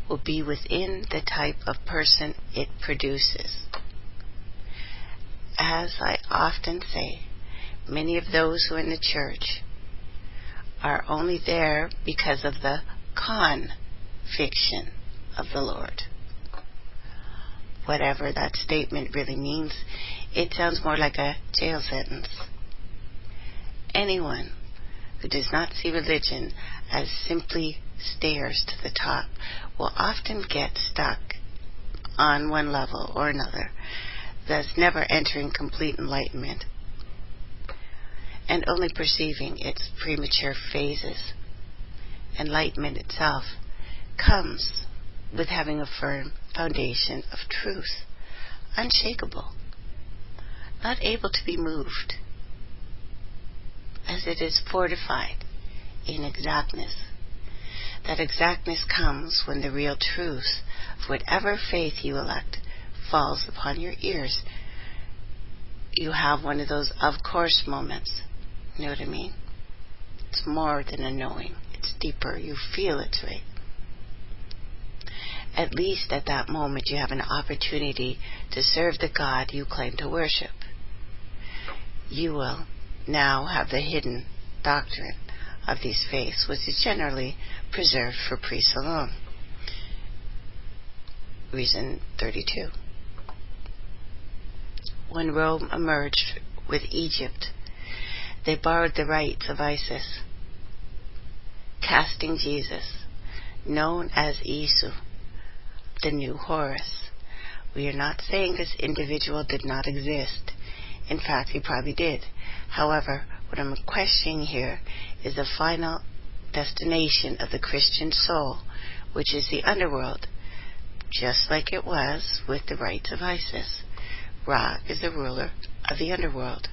will be within the type of person it produces. As I often say, many of those who are in the church are only there because of the conviction of the Lord. Whatever that statement really means, it sounds more like a jail sentence Anyone who does not see religion as simply stairs to the top will often get stuck on one level or another, thus never entering complete enlightenment and only perceiving its premature phases. Enlightenment itself comes with having a firm foundation of truth, unshakable, not able to be moved, as it is fortified in exactness. That exactness comes when the real truth of whatever faith you elect falls upon your ears. You have one of those of course moments. You know what I mean? It's more than a knowing. It's deeper. You feel it's right. At least at that moment you have an opportunity to serve the God you claim to worship. You will now have the hidden doctrine of these faiths, which is generally preserved for priests alone. Reason 32. When Rome emerged with Egypt, they borrowed the rites of Isis, casting Jesus, known as Isu, the new Horus. We are not saying this individual did not exist. In fact, he probably did. However, what I'm questioning here is the final destination of the Christian soul, which is the underworld, just like it was with the rites of Isis. Ra is the ruler of the underworld.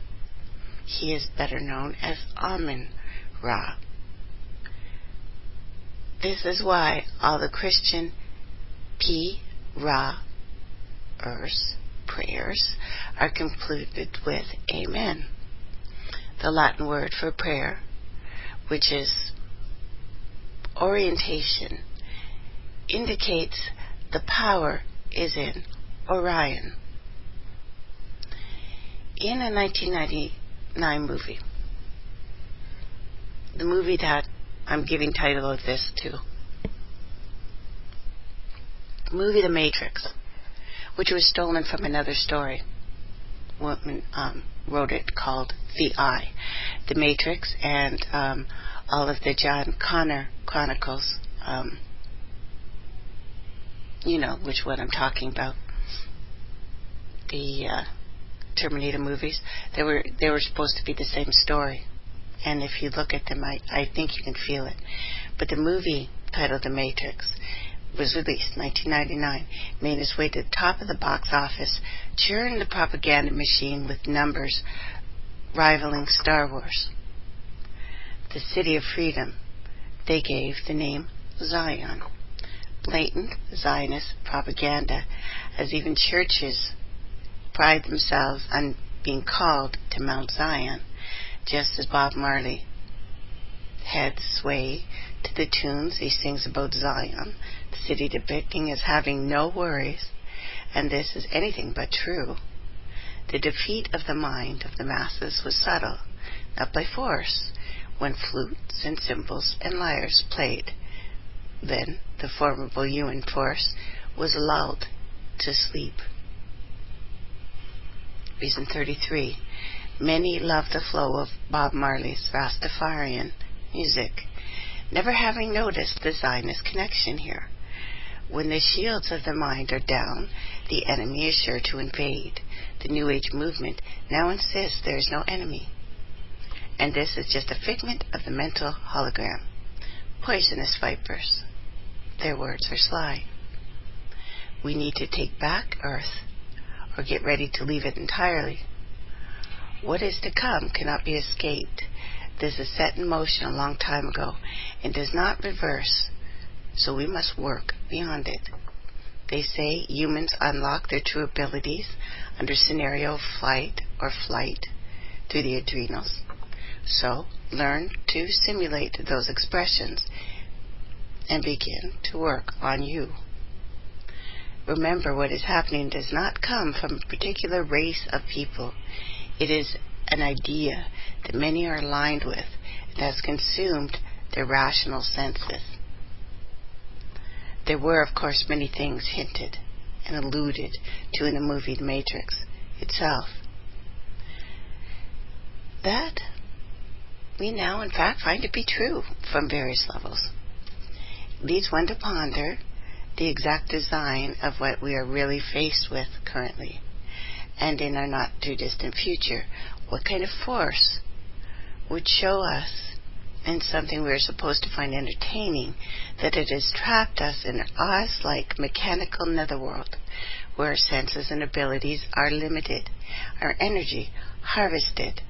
He is better known as Amun-Ra. This is why all the Christian prayers are concluded with Amen. The Latin word for prayer, which is orientation, indicates the power is in Orion. In a 1999 movie, the movie that I'm giving title of this to, the movie The Matrix, which was stolen from another story. Woman wrote it called The Eye. The Matrix and all of the John Connor chronicles, you know which one I'm talking about. The Terminator movies, they were supposed to be the same story, and if you look at them, I think you can feel it. But the movie titled The Matrix was released in 1999, made its way to the top of the box office, churned the propaganda machine with numbers rivaling Star Wars. The City of Freedom, they gave the name Zion. Blatant Zionist propaganda, as even churches pride themselves on being called to Mount Zion, just as Bob Marley heads sway to the tunes he sings about Zion, the city depicting as having no worries, and this is anything but true. The defeat of the mind of the masses was subtle, not by force. When flutes and cymbals and lyres played, then the formidable human force was lulled to sleep. Reason 33. Many love the flow of Bob Marley's Rastafarian music, never having noticed the Zionist connection here. When the shields of the mind are down, the enemy is sure to invade. The New Age movement now insists there is no enemy, and this is just a figment of the mental hologram. Poisonous vipers. Their words are sly. We need to take back Earth, or get ready to leave it entirely. What is to come cannot be escaped. This is set in motion a long time ago and does not reverse, so we must work beyond it. They say humans unlock their true abilities under scenario of flight or flight through the adrenals. So learn to simulate those expressions and begin to work on you. Remember, what is happening does not come from a particular race of people. It is an idea that many are aligned with and has consumed their rational senses. There were, of course, many things hinted and alluded to in the movie The Matrix itself. That we now in fact find to be true from various levels. Leads one to ponder the exact design of what we are really faced with currently, and in our not too distant future, what kind of force would show us in something we are supposed to find entertaining that it has trapped us in an Oz-like mechanical netherworld where our senses and abilities are limited, our energy harvested.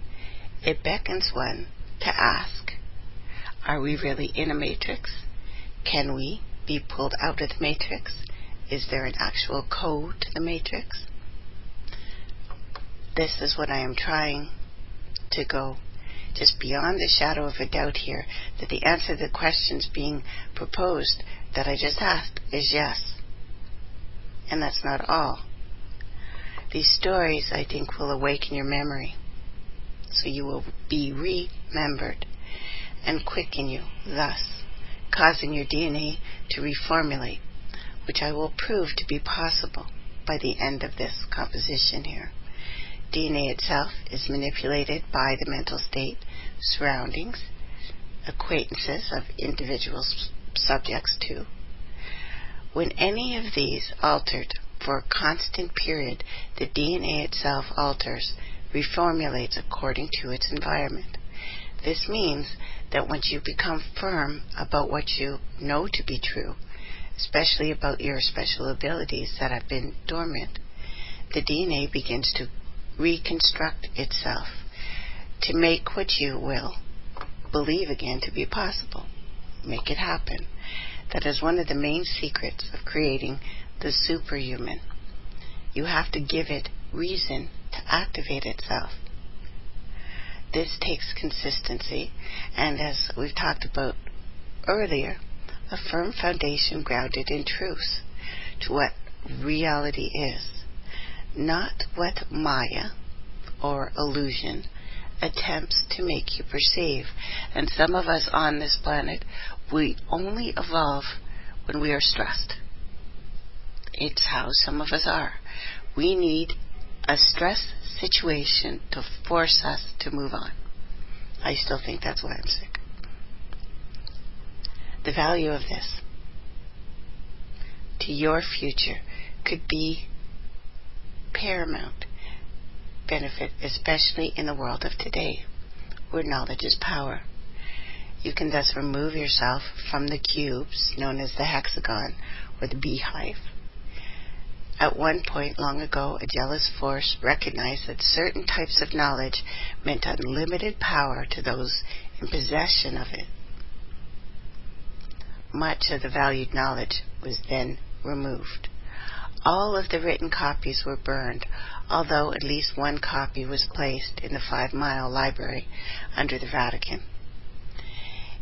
It beckons one to ask, are we really in a matrix? Can we be pulled out of the matrix? Is there an actual code to the matrix? This is what I am trying to go just beyond the shadow of a doubt here, that the answer to the questions being proposed that I just asked is yes. And that's not all. These stories, I think, will awaken your memory, so you will be remembered and quicken you, thus causing your DNA to reformulate, which I will prove to be possible by the end of this composition here. DNA itself is manipulated by the mental state, surroundings, acquaintances of individual subjects too. When any of these altered for a constant period, the DNA itself alters, reformulates according to its environment. This means that once you become firm about what you know to be true, especially about your special abilities that have been dormant, the DNA begins to reconstruct itself to make what you will believe again to be possible. Make it happen. That is one of the main secrets of creating the superhuman. You have to give it reason to activate itself. This takes consistency, and as we've talked about earlier, a firm foundation grounded in truth to what reality is, not what Maya or illusion attempts to make you perceive. And some of us on this planet, we only evolve when we are stressed. It's how some of us are. We need a stress situation to force us to move on. I still think that's why I'm sick. The value of this to your future could be paramount benefit, especially in the world of today, where knowledge is power. You can thus remove yourself from the cubes known as the hexagon or the beehive. At one point long ago, a jealous force recognized that certain types of knowledge meant unlimited power to those in possession of it. Much of the valued knowledge was then removed. All of the written copies were burned, although at least one copy was placed in the 5 Mile Library under the Vatican.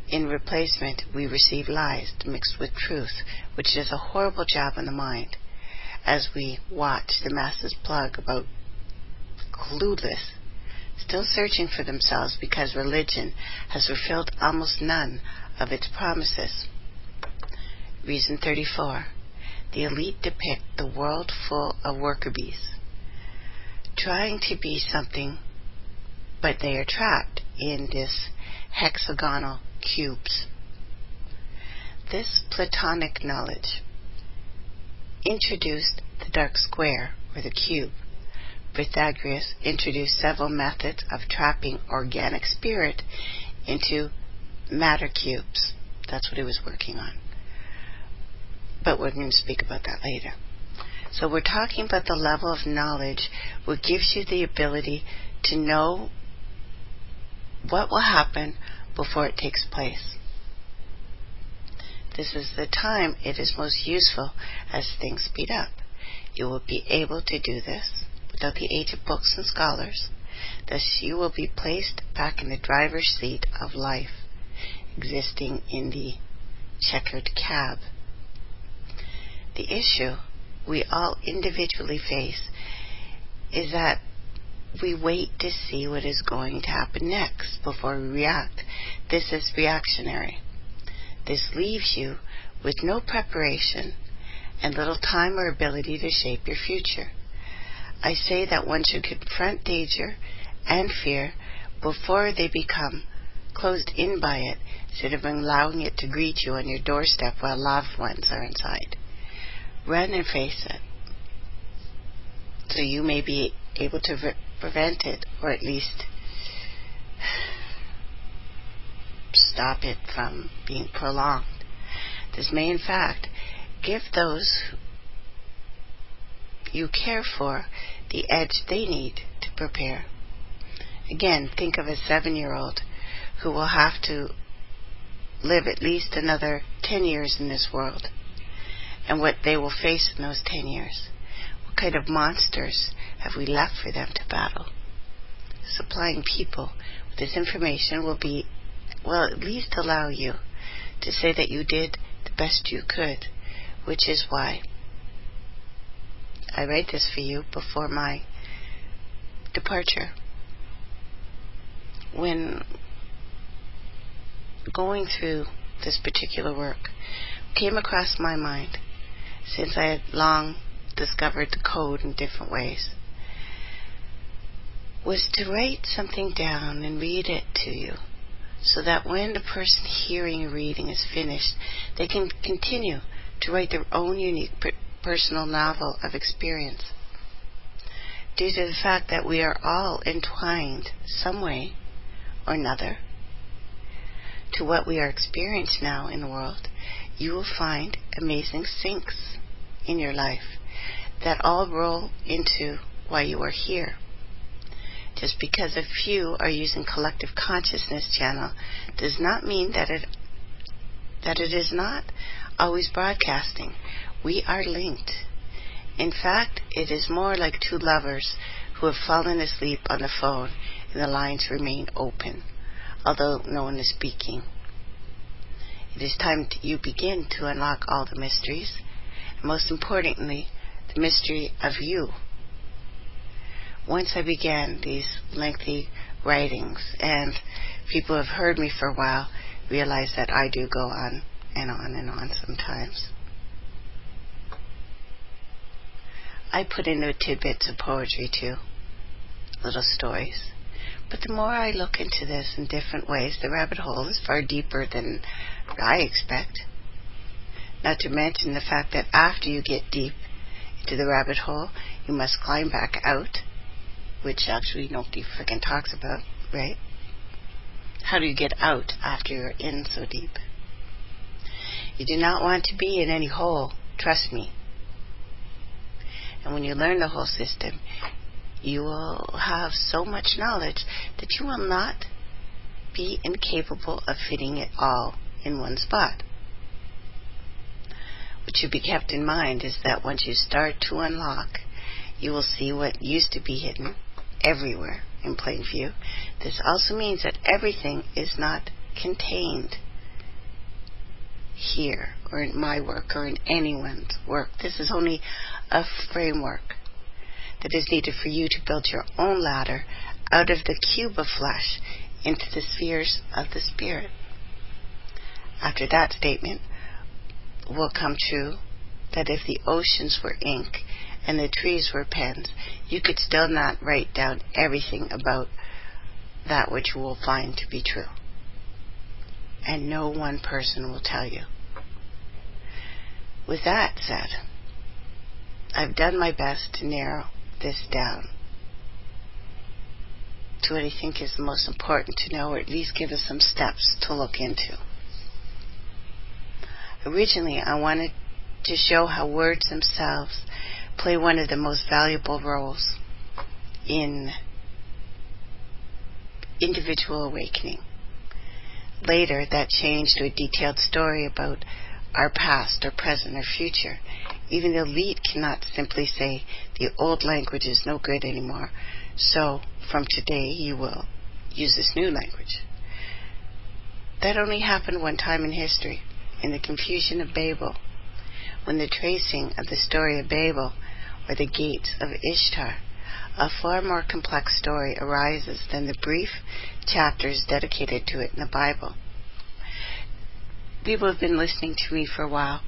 In replacement, we receive lies mixed with truth, which does a horrible job on the mind. As we watch the masses plug about clueless, still searching for themselves because religion has fulfilled almost none of its promises. Reason 34. The elite depict the world full of worker bees, trying to be something, but they are trapped in this hexagonal cubes. This Platonic knowledge introduced the dark square, or the cube. Pythagoras introduced several methods of trapping organic spirit into matter cubes. That's what he was working on. But we're going to speak about that later. So we're talking about the level of knowledge which gives you the ability to know what will happen before it takes place. This is the time it is most useful as things speed up. You will be able to do this without the aid of books and scholars. Thus you will be placed back in the driver's seat of life, existing in the checkered cab. The issue we all individually face is that we wait to see what is going to happen next before we react. This is reactionary. This leaves you with no preparation and little time or ability to shape your future. I say that one should confront danger and fear before they become closed in by it instead of allowing it to greet you on your doorstep while loved ones are inside. Run and face it, so you may be able to prevent it, or at least stop it from being prolonged. This may in fact give those you care for the edge they need to prepare. Again, think of a 7-year-old who will have to live at least another 10 years in this world, and what they will face in those 10 years. What kind of monsters have we left for them to battle? Supplying people with this information will at least allow you to say that you did the best you could, which is why I write this for you before my departure. When going through this particular work, came across my mind, since I had long discovered the code in different ways, was to write something down and read it to you, so that when the person hearing or reading is finished, they can continue to write their own unique personal novel of experience. Due to the fact that we are all entwined some way or another to what we are experiencing now in the world, you will find amazing syncs in your life that all roll into why you are here. Just because a few are using collective consciousness channel does not mean that it is not always broadcasting. We are linked. In fact, it is more like two lovers who have fallen asleep on the phone and the lines remain open, although no one is speaking. It is time you begin to unlock all the mysteries, and most importantly, the mystery of you. Once I began these lengthy writings, and people who have heard me for a while realize that I do go on and on and on sometimes. I put in tidbits of poetry too, little stories. But the more I look into this in different ways, the rabbit hole is far deeper than I expect. Not to mention the fact that after you get deep into the rabbit hole, you must climb back out, which actually nobody freaking talks about, right? How do you get out after you're in so deep? You do not want to be in any hole, trust me. And when you learn the whole system, you will have so much knowledge that you will not be incapable of fitting it all in one spot. What should be kept in mind is that once you start to unlock, you will see what used to be hidden everywhere in plain view. This also means that everything is not contained here or in my work or in anyone's work. This is only a framework that is needed for you to build your own ladder out of the cube of flesh into the spheres of the spirit. After that statement will come true that if the oceans were ink and the trees were pens, you could still not write down everything about that which you will find to be true. And no one person will tell you. With that said, I've done my best to narrow this down to what I think is the most important to know, or at least give us some steps to look into. Originally, I wanted to show how words themselves play one of the most valuable roles in individual awakening. Later, that changed to a detailed story about our past, our present, our future. Even the elite cannot simply say the old language is no good anymore, so from today you will use this new language. That only happened one time in history, in the confusion of Babel, when the tracing of the story of Babel, or the gates of Ishtar, a far more complex story arises than the brief chapters dedicated to it in the Bible. People who have been listening to me for a while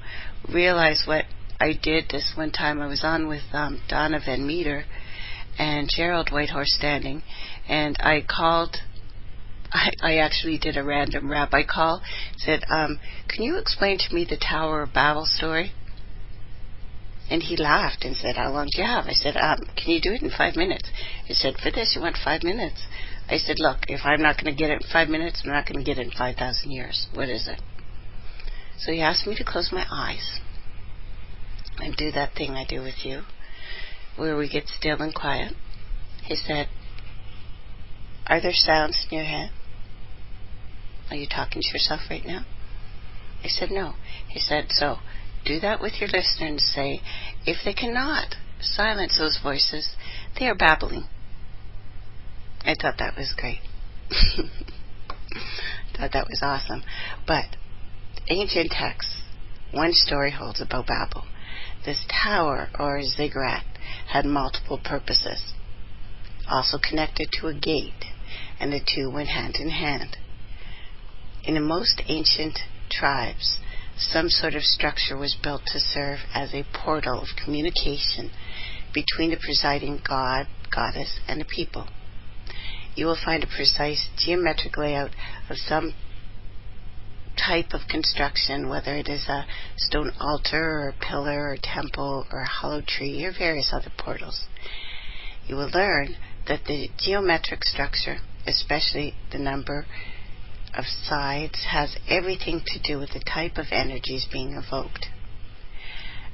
realize what I did this one time. I was on with Donna Van Meter and Gerald Whitehorse Standing, and I called I actually did a random rabbi call. Said, can you explain to me the Tower of Babel story? And he laughed and said, how long do you have? I said, can you do it in 5 minutes? He said, for this you want 5 minutes? I said, look, if I'm not going to get it in 5 minutes, I'm not going to get it in 5,000 years. What is it? So he asked me to close my eyes and do that thing I do with you, where we get still and quiet. He said, are there sounds in your head? Are you talking to yourself right now? I said, no. He said, so do that with your listener and say, if they cannot silence those voices, they are babbling. I thought that was great. Thought that was awesome. But ancient texts, one story holds about Babel. This tower or ziggurat had multiple purposes, also connected to a gate, and the two went hand in hand. In most ancient tribes, some sort of structure was built to serve as a portal of communication between the presiding god, goddess, and the people. You will find a precise geometric layout of some type of construction, whether it is a stone altar or a pillar or temple or a hollow tree or various other portals. You will learn that the geometric structure, especially the number of sides, has everything to do with the type of energies being evoked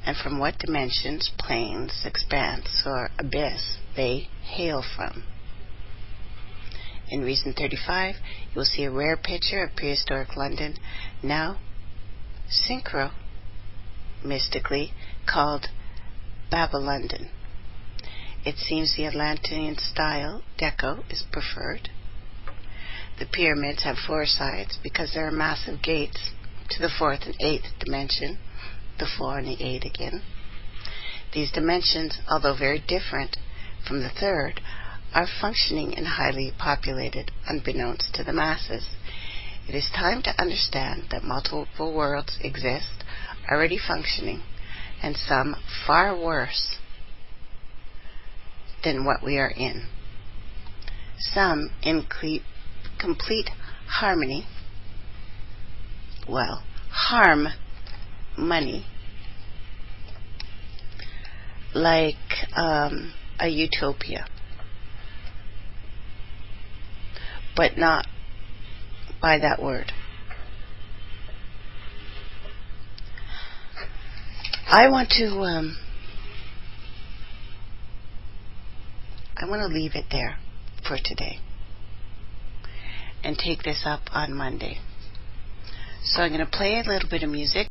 and from what dimensions, planes, expanse, or abyss they hail from. In Reason 35, you will see a rare picture of prehistoric London, now synchro, mystically called Babylondon. It seems the Atlantean style, deco, is preferred. The pyramids have 4 sides because there are massive gates to the 4th and 8th dimension, the 4 and the 8 again. These dimensions, although very different from the 3rd, are functioning and highly populated, unbeknownst to the masses. It is time to understand that multiple worlds exist, already functioning, and some far worse than what we are in. Some in complete harmony, harmony, like a utopia, but not by that word. I want to leave it there for today and take this up on Monday. So I'm going to play a little bit of music.